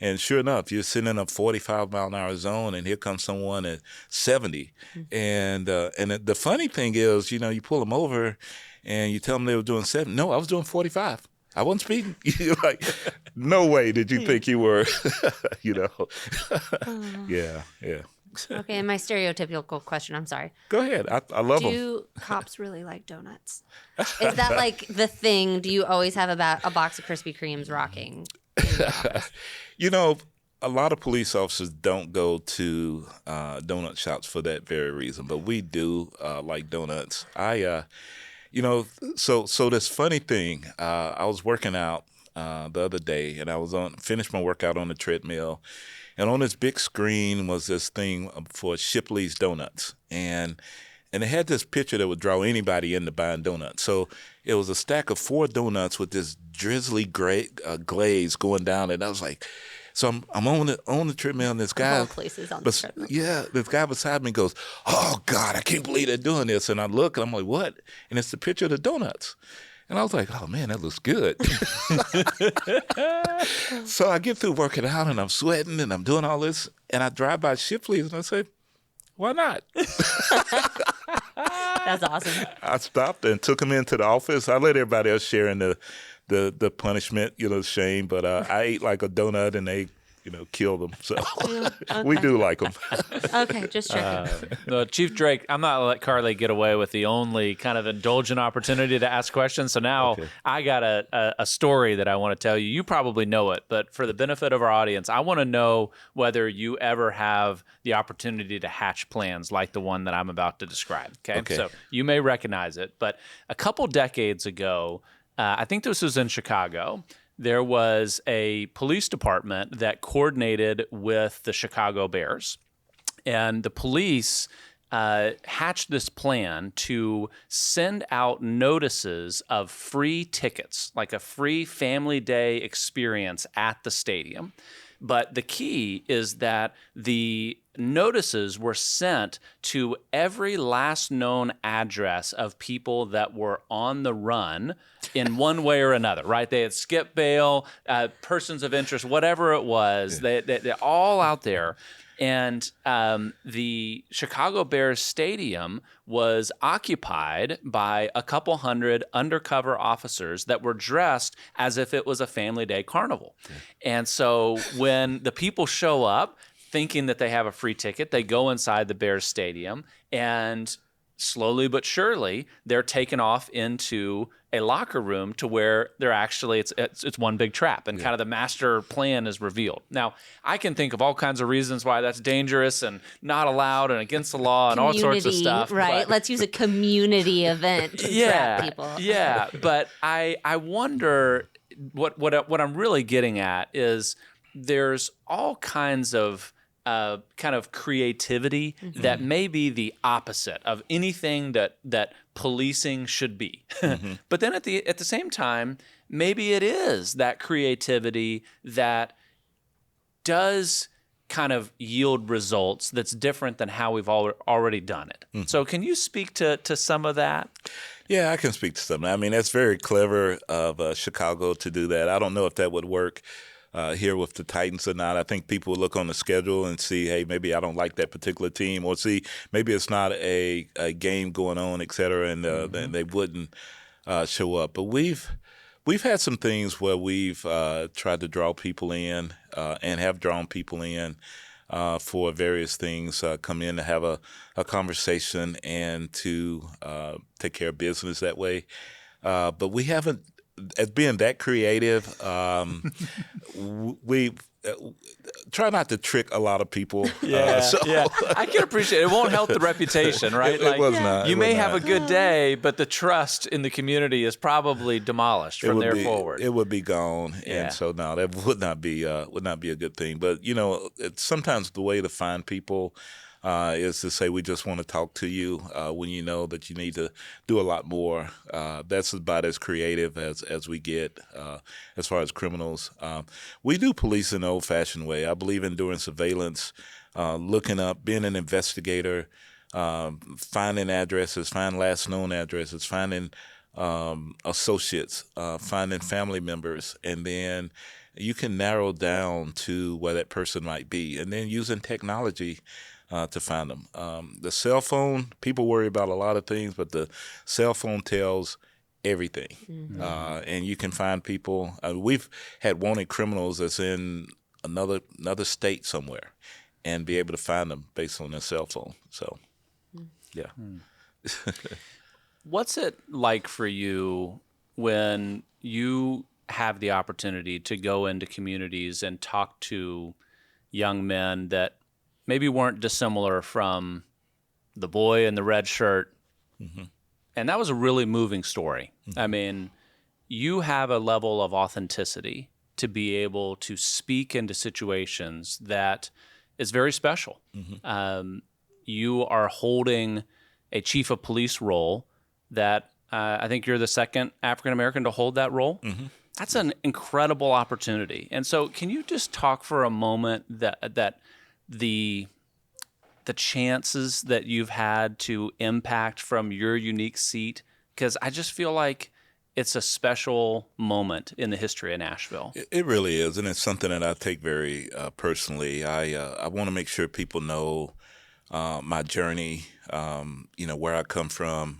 And sure enough, you're sitting in a 45-mile-an-hour zone, and here comes someone at 70. And the funny thing is, you pull them over, and you tell them they were doing 70. No, I was doing 45. I wasn't speeding. You're like, no way did you think you were, Yeah. Okay, and my stereotypical question, I'm sorry. Go ahead. I love them. Do cops really like donuts? Is that like the thing? Do you always have a box of Krispy Kremes rocking in your office? A lot of police officers don't go to donut shops for that very reason, but we do like donuts. So this funny thing, I was working out the other day, and I was finished my workout on the treadmill, and on this big screen was this thing for Shipley's Donuts, and they had this picture that would draw anybody into buying donuts. So it was a stack of 4 donuts with this drizzly glaze going down, and I was like, so I'm on the treadmill, and this guy, this guy beside me goes, "Oh God, I can't believe they're doing this." And I look, and I'm like, "What?" And it's the picture of the donuts, and I was like, "Oh man, that looks good." So I get through working out, and I'm sweating, and I'm doing all this, and I drive by Shipley's, and I say, "Why not?" That's awesome. I stopped and took him into the office. I let everybody else share in the punishment, shame. But I ate like a donut, and they, killed them. So we do like them. Okay, just checking. Chief Drake, I'm not going to let Carly get away with the only kind of indulgent opportunity to ask questions. So now I got a story that I want to tell you. You probably know it, but for the benefit of our audience, I want to know whether you ever have the opportunity to hatch plans like the one that I'm about to describe. Okay. So you may recognize it, but a couple decades ago, I think this was in Chicago. There was a police department that coordinated with the Chicago Bears. And the police hatched this plan to send out notices of free tickets, like a free family day experience at the stadium. But the key is that the notices were sent to every last known address of people that were on the run in one way or another, right? They had skipped bail, persons of interest, whatever it was. They're all out there. And the Chicago Bears stadium was occupied by a couple hundred undercover officers that were dressed as if it was a family day carnival. And so when the people show up thinking that they have a free ticket, they go inside the Bears stadium, and slowly but surely they're taken off into a locker room to where they're actually it's one big trap, and kind of the master plan is revealed. Now, I can think of all kinds of reasons why that's dangerous and not allowed and against the law and all sorts of stuff. Right? But let's use a community event to trap people. Yeah, but I wonder what I'm really getting at is there's all kinds of kind of creativity that may be the opposite of anything that policing should be. But then at the same time, maybe it is that creativity that does kind of yield results that's different than how we've already done it. So can you speak to some of that? Yeah, I can speak to some. I mean, that's very clever of Chicago to do that. I don't know if that would work here with the Titans or not. I think people will look on the schedule and see, hey, maybe I don't like that particular team, or see maybe it's not a game going on, et cetera, and then they wouldn't show up. But we've had some things where we've tried to draw people in and have drawn people in for various things, come in to have a conversation and to take care of business that way. But we haven't, as being that creative, we try not to trick a lot of people. Yeah. I can appreciate it. It won't help the reputation, right? It was not. You may have a good day, but the trust in the community is probably demolished from there forward. It would be gone, Yeah. and so no, that would not be a good thing. But it's sometimes the way to find people is to say, we just want to talk to you when you know that you need to do a lot more. That's about as creative as we get as far as criminals. We do police in the old-fashioned way. I believe in doing surveillance, looking up, being an investigator, finding addresses, finding last known addresses, finding associates, finding family members, and then you can narrow down to where that person might be, and then using technology to find them. The cell phone, people worry about a lot of things, but the cell phone tells everything. And you can find people. We've had wanted criminals that's in another state somewhere, and be able to find them based on their cell phone. So, yeah. What's it like for you when you have the opportunity to go into communities and talk to young men that maybe weren't dissimilar from the boy in the red shirt? And that was a really moving story. I mean, you have a level of authenticity to be able to speak into situations that is very special. You are holding a chief of police role that I think you're the second African-American to hold that role. That's an incredible opportunity. And so can you just talk for a moment that the chances that you've had to impact from your unique seat? Because I just feel like it's a special moment in the history of Nashville. It really is, and it's something that I take very personally. I want to make sure people know my journey, where I come from.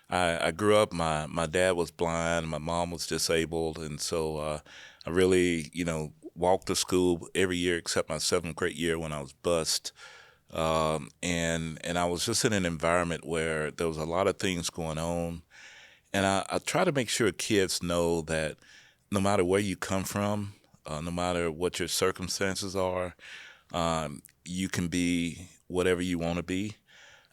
I grew up, my dad was blind, my mom was disabled, and so I really, walked to school every year except my 7th grade year when I was bused. And I was just in an environment where there was a lot of things going on. And I try to make sure kids know that no matter where you come from, no matter what your circumstances are, you can be whatever you want to be.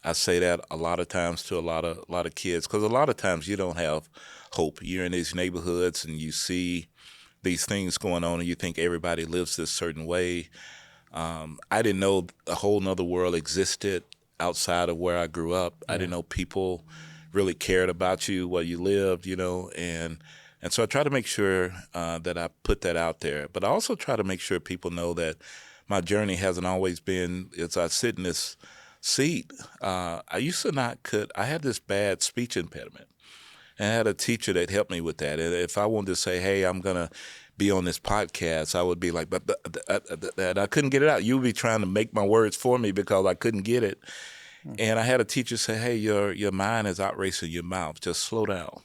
I say that a lot of times to a lot of kids, because a lot of times you don't have hope. You're in these neighborhoods and you see these things going on, and you think everybody lives this certain way. I didn't know a whole nother world existed outside of where I grew up. Yeah. I didn't know people really cared about you, where you lived, and so I try to make sure that I put that out there. But I also try to make sure people know that my journey hasn't always been, as I sit in this seat, I used to not could. I had this bad speech impediment. And I had a teacher that helped me with that. And if I wanted to say, hey, I'm going to be on this podcast, I would be like, but I couldn't get it out. You would be trying to make my words for me because I couldn't get it. And I had a teacher say, hey, your mind is outracing your mouth. Just slow down.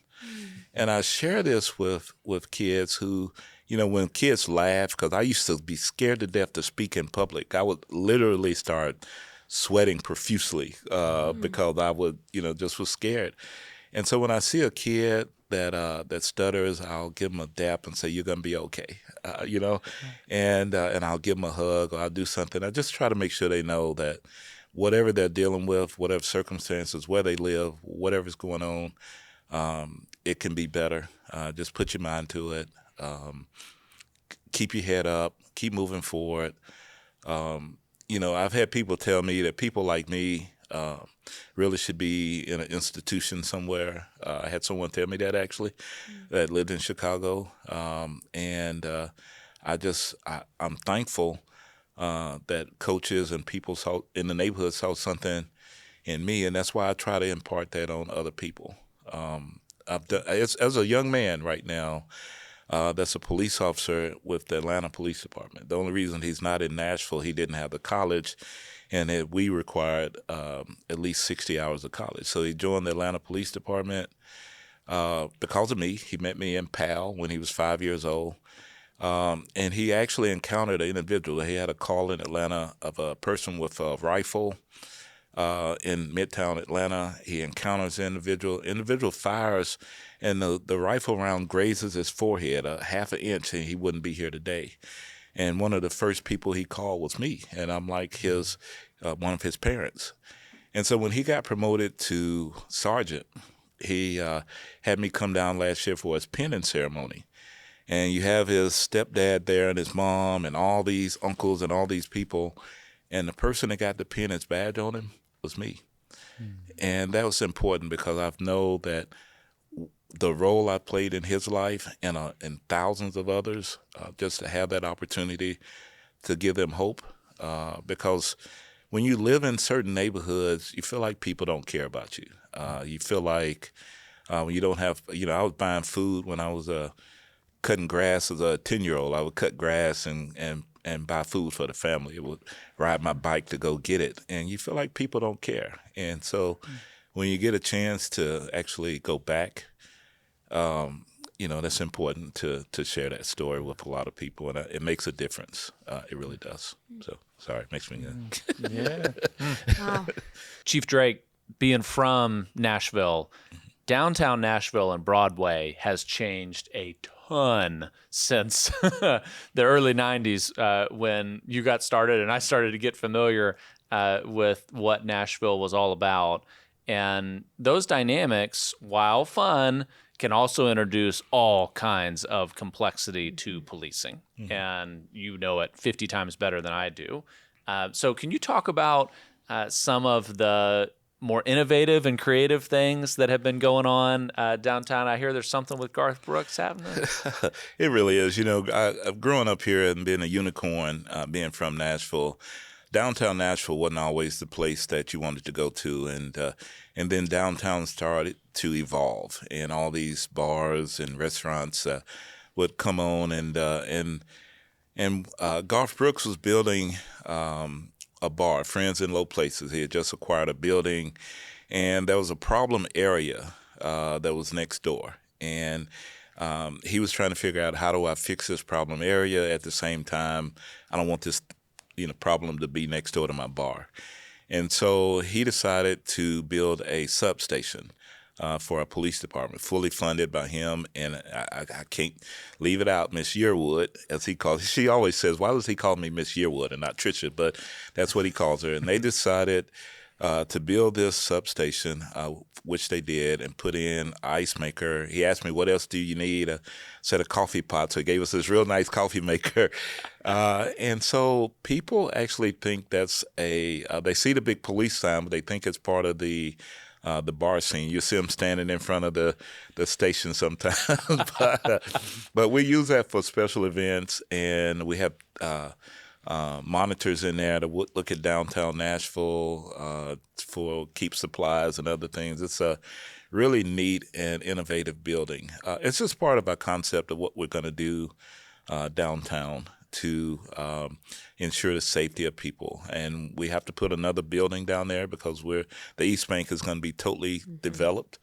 And I share this with kids who, when kids laugh, because I used to be scared to death to speak in public. I would literally start sweating profusely because I would, just was scared. And so when I see a kid that stutters, I'll give them a dap and say, you're going to be okay, and I'll give them a hug or I'll do something. I just try to make sure they know that whatever they're dealing with, whatever circumstances, where they live, whatever's going on, it can be better. Just put your mind to it. Keep your head up. Keep moving forward. I've had people tell me that people like me really should be in an institution somewhere. I had someone tell me that actually that lived in Chicago. And I'm thankful that coaches and people in the neighborhood saw something in me, and that's why I try to impart that on other people. As a young man right now, that's a police officer with the Atlanta Police Department. The only reason he's not in Nashville, he didn't have the college, and we required at least 60 hours of college. So he joined the Atlanta Police Department because of me. He met me in PAL when he was 5 years old. And he actually encountered an individual. He had a call in Atlanta of a person with a rifle in Midtown Atlanta. He encounters the individual. Individual fires, and the rifle round grazes his forehead a half an inch, and he wouldn't be here today. And one of the first people he called was me, and I'm like one of his parents. And so when he got promoted to sergeant, he had me come down last year for his pinning ceremony. And you have his stepdad there and his mom and all these uncles and all these people. And the person that got the pin his badge on him was me. And that was important because I know that the role I played in his life and thousands of others, just to have that opportunity to give them hope. Because when you live in certain neighborhoods, you feel like people don't care about you. You feel like when you don't have, I was buying food when I was cutting grass as a 10-year-old. I would cut grass and buy food for the family. I would ride my bike to go get it. And you feel like people don't care. And so when you get a chance to actually go back, that's important to share that story with a lot of people. And it makes a difference. It really does. So, sorry, it makes me Yeah. Wow. Chief Drake, being from Nashville, downtown Nashville and Broadway has changed a ton since the early 90s when you got started and I started to get familiar with what Nashville was all about. And those dynamics, while fun, can also introduce all kinds of complexity to policing. Mm-hmm. And you know it 50 times better than I do. So can you talk about some of the more innovative and creative things that have been going on downtown? I hear there's something with Garth Brooks happening. It really is. I've grown up here and been a unicorn, being from Nashville. Downtown Nashville wasn't always the place that you wanted to go to, and then downtown started to evolve, and all these bars and restaurants would come on, and Garth Brooks was building a bar, Friends in Low Places. He had just acquired a building, and there was a problem area that was next door. And he was trying to figure out, how do I fix this problem area? At the same time, I don't want this problem to be next door to my bar. And so he decided to build a substation for a police department, fully funded by him. And I can't leave it out, Miss Yearwood, as he calls her. She always says, why does he call me Miss Yearwood and not Trisha? But that's what he calls her. And they decided to build this substation, which they did, and put in ice maker. He asked me, what else do you need? A set of coffee pots. So he gave us this real nice coffee maker. And so people actually think that's they see the big police sign, but they think it's part of the bar scene. You see them standing in front of the station sometimes. but we use that for special events, and we have monitors in there to look at downtown Nashville for keep supplies and other things. It's a really neat and innovative building. It's just part of our concept of what we're going to do downtown to ensure the safety of people. And we have to put another building down there because the East Bank is going to be totally developed.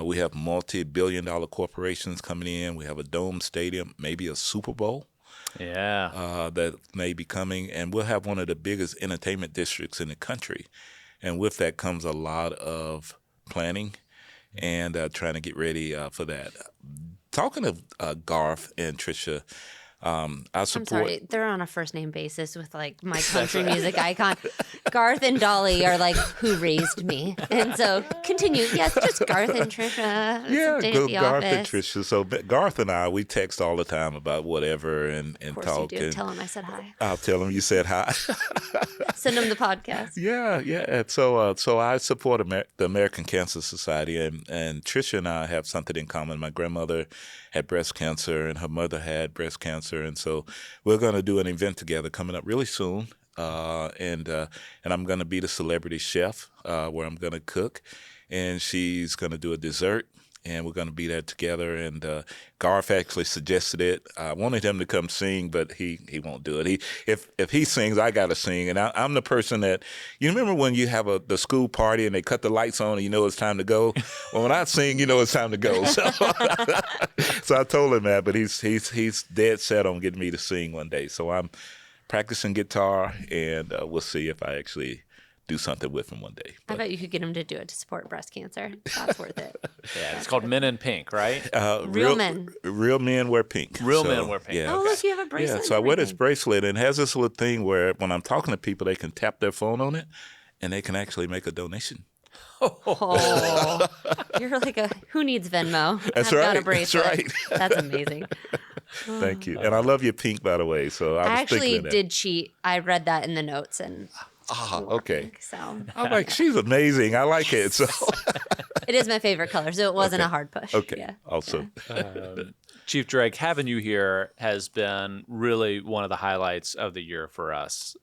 We have multi-billion-dollar corporations coming in. We have a dome stadium, maybe a Super Bowl. That may be coming. And we'll have one of the biggest entertainment districts in the country. And with that comes a lot of planning and trying to get ready for that. Talking of Garth and Tricia, I support. I'm sorry, they're on a first name basis with like my country music icon. Garth and Dolly are like who raised me, and so continue. Yes, just Garth and Trisha. Yeah, go Garth and Trisha. So Garth and I, we text all the time about whatever and of course talk. You do. And tell him I said hi. I'll tell him you said hi. Send him the podcast. Yeah. And so I support the American Cancer Society, and Trisha and I have something in common. My grandmother had breast cancer, and her mother had breast cancer, and so we're going to do an event together coming up really soon. And I'm going to be the celebrity chef where I'm going to cook, and she's going to do a dessert, and we're going to be there together. And Garth actually suggested it. I wanted him to come sing, but he won't do it. If he sings, I got to sing. And I'm the person that, you remember when you have the school party and they cut the lights on and you know it's time to go? Well, when I sing, you know it's time to go. So, so I told him that, but he's dead set on getting me to sing one day. So I'm practicing guitar, and we'll see if I actually do something with him one day. I bet you could get him to do it to support breast cancer. That's worth it. Yeah, it's called Men in Pink, right? Real men. Real men wear pink. Men wear pink. Yeah. Oh, look, you have a bracelet. Yeah, so I wear this bracelet, and it has this little thing where when I'm talking to people, they can tap their phone on it, and they can actually make a donation. Oh, you're like who needs Venmo? That's I've right. got a bracelet. That's right. That's amazing. Thank you. And I love your pink, by the way. So I was actually thinking of that. did cheat. I read that in the notes and. Okay. So I'm like, she's amazing. I like it. So it is my favorite color, so it wasn't a hard push. okay. Yeah. Awesome. Chief Drake, having you here has been really one of the highlights of the year for us.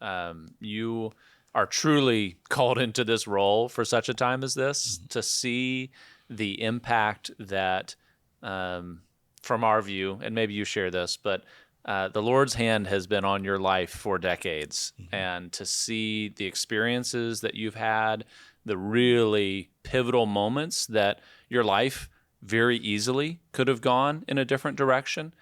You are truly called into this role for such a time as this, to see the impact that, from our view, and maybe you share this, but the Lord's hand has been on your life for decades, and to see the experiences that you've had, the really pivotal moments that your life very easily could have gone in a different direction,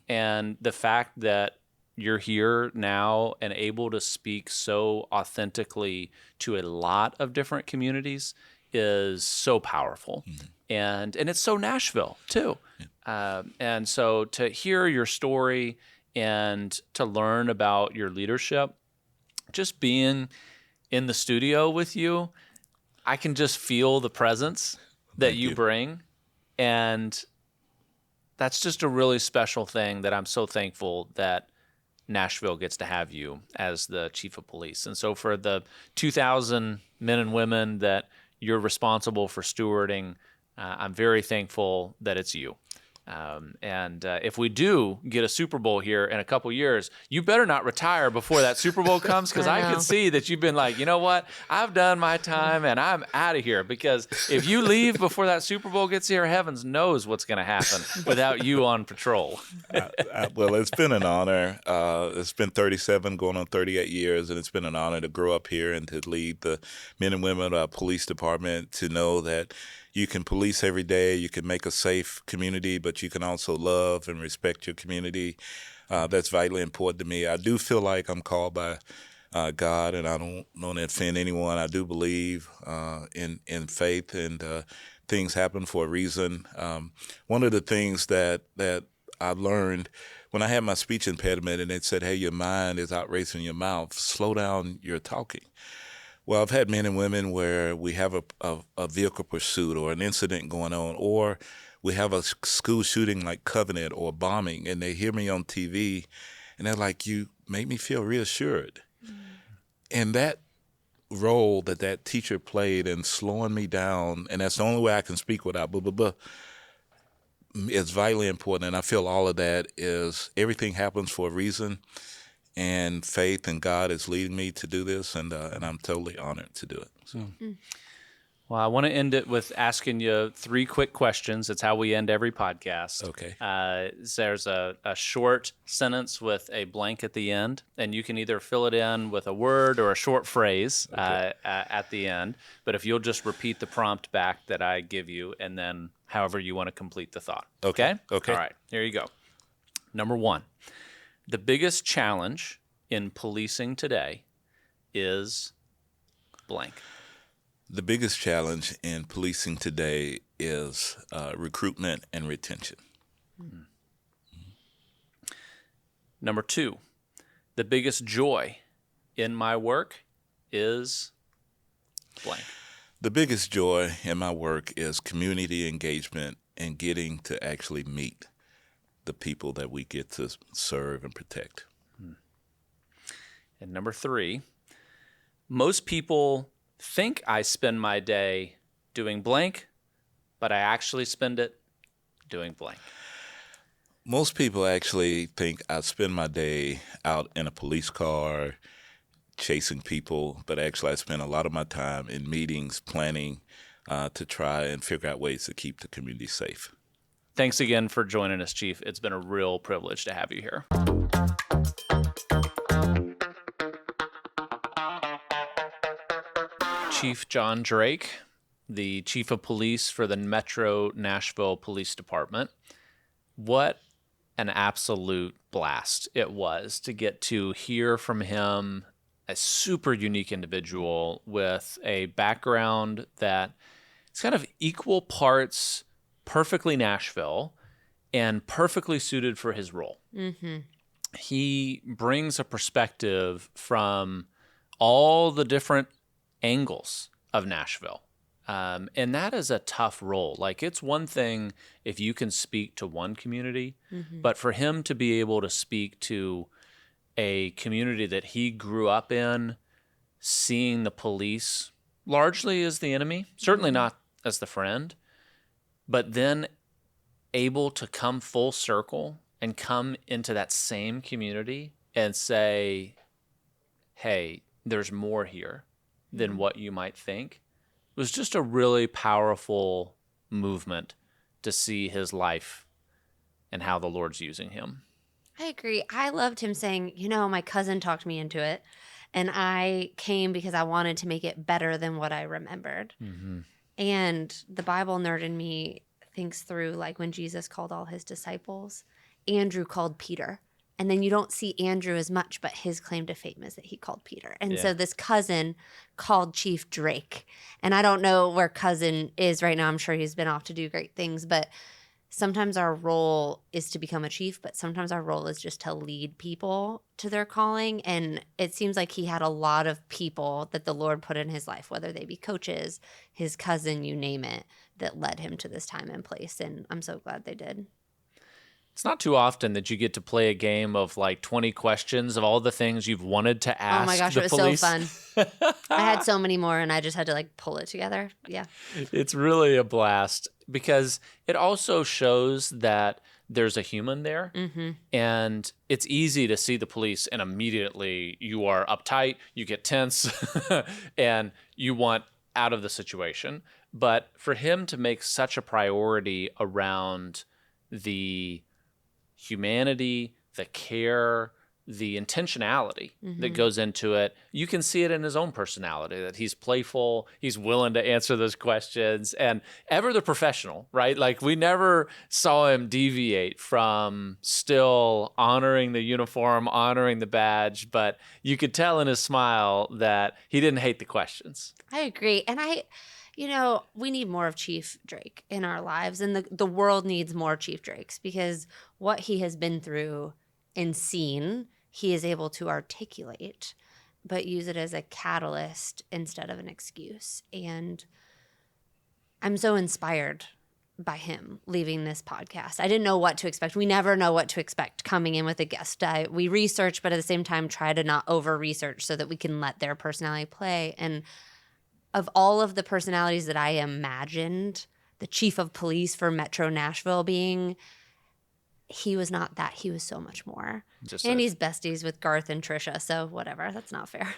and the fact that you're here now and able to speak so authentically to a lot of different communities is so powerful. And it's so Nashville too. And so to hear your story and to learn about your leadership, just being in the studio with you, I can just feel the presence that you bring. And that's just a really special thing that I'm so thankful that Nashville gets to have you as the chief of police. And so for the 2,000 men and women that you're responsible for stewarding, I'm very thankful that it's you. And if we do get a Super Bowl here in a couple years, you better not retire before that Super Bowl comes, because I can see that you've been like, you know what, I've done my time and I'm out of here. Because if you leave before that Super Bowl gets here, heavens knows what's going to happen without you on patrol. Well, it's been an honor. It's been 37 going on 38 years, and it's been an honor to grow up here and to lead the men and women of our police department, to know that you can police every day, you can make a safe community, but you can also love and respect your community. That's vitally important to me. I do feel like I'm called by God, and I don't want to offend anyone. I do believe in faith, and things happen for a reason. One of the things that I learned when I had my speech impediment, and they said, hey, your mind is outracing your mouth, slow down your talking. Well, I've had men and women where we have a vehicle pursuit or an incident going on, or we have a school shooting like Covenant or bombing, and they hear me on TV, and they're like, "You make me feel reassured." And that role that teacher played in slowing me down, and that's the only way I can speak without blah, blah, blah, is vitally important. And I feel all of that is everything happens for a reason. And faith and God is leading me to do this, and I'm totally honored to do it. So. Well, I want to end it with asking you 3 quick questions. It's how we end every podcast. Okay. There's a short sentence with a blank at the end, and you can either fill it in with a word or a short phrase at the end. But if you'll just repeat the prompt back that I give you, and then however you want to complete the thought. Okay? Okay. All right. Here you go. Number 1. The biggest challenge in policing today is blank. The biggest challenge in policing today is recruitment and retention. Number 2, the biggest joy in my work is blank. The biggest joy in my work is community engagement and getting to actually meet the people that we get to serve and protect. And number 3, most people think I spend my day doing blank, but I actually spend it doing blank. Most people actually think I spend my day out in a police car chasing people, but actually I spend a lot of my time in meetings, planning to try and figure out ways to keep the community safe. Thanks again for joining us, Chief. It's been a real privilege to have you here. Chief John Drake, the Chief of Police for the Metro Nashville Police Department. What an absolute blast it was to get to hear from him, a super unique individual with a background that is kind of equal parts perfectly Nashville and perfectly suited for his role. Mm-hmm. He brings a perspective from all the different angles of Nashville. And that is a tough role. Like, it's one thing if you can speak to one community, but for him to be able to speak to a community that he grew up in, seeing the police largely as the enemy, certainly not as the friend, but then able to come full circle and come into that same community and say, hey, there's more here than what you might think. It was just a really powerful movement to see his life and how the Lord's using him. I agree. I loved him saying, my cousin talked me into it, and I came because I wanted to make it better than what I remembered. Mm-hmm. And the Bible nerd in me thinks through, like, when Jesus called all his disciples, Andrew called Peter. And then you don't see Andrew as much, but his claim to fame is that he called Peter. And so this cousin called Chief Drake. And I don't know where cousin is right now. I'm sure he's been off to do great things. But sometimes our role is to become a chief, but sometimes our role is just to lead people to their calling. And it seems like he had a lot of people that the Lord put in his life, whether they be coaches, his cousin, you name it, that led him to this time and place. And I'm so glad they did. It's not too often that you get to play a game of like 20 questions of all the things you've wanted to ask. Oh my gosh, the it was police. so fun. I had so many more, and I just had to like pull it together. Yeah. It's really a blast because it also shows that there's a human there. Mm-hmm. And it's easy to see the police and immediately you are uptight, you get tense, and you want out of the situation. But for him to make such a priority around the humanity, the care, the intentionality that goes into it, you can see it in his own personality, that he's playful, he's willing to answer those questions, and ever the professional, right? Like, we never saw him deviate from still honoring the uniform, honoring the badge, but you could tell in his smile that he didn't hate the questions. I agree. And we need more of Chief Drake in our lives, and the world needs more Chief Drakes, because what he has been through and seen, he is able to articulate. but use it as a catalyst instead of an excuse. And I'm so inspired by him leaving this podcast. I didn't know what to expect. We never know what to expect coming in with a guest. We research, but at the same time, try to not over-research so that we can let their personality play. And of all of the personalities that I imagined the chief of police for Metro Nashville being, he was not that. He was so much more. And he's besties with Garth and Trisha, so whatever. That's not fair.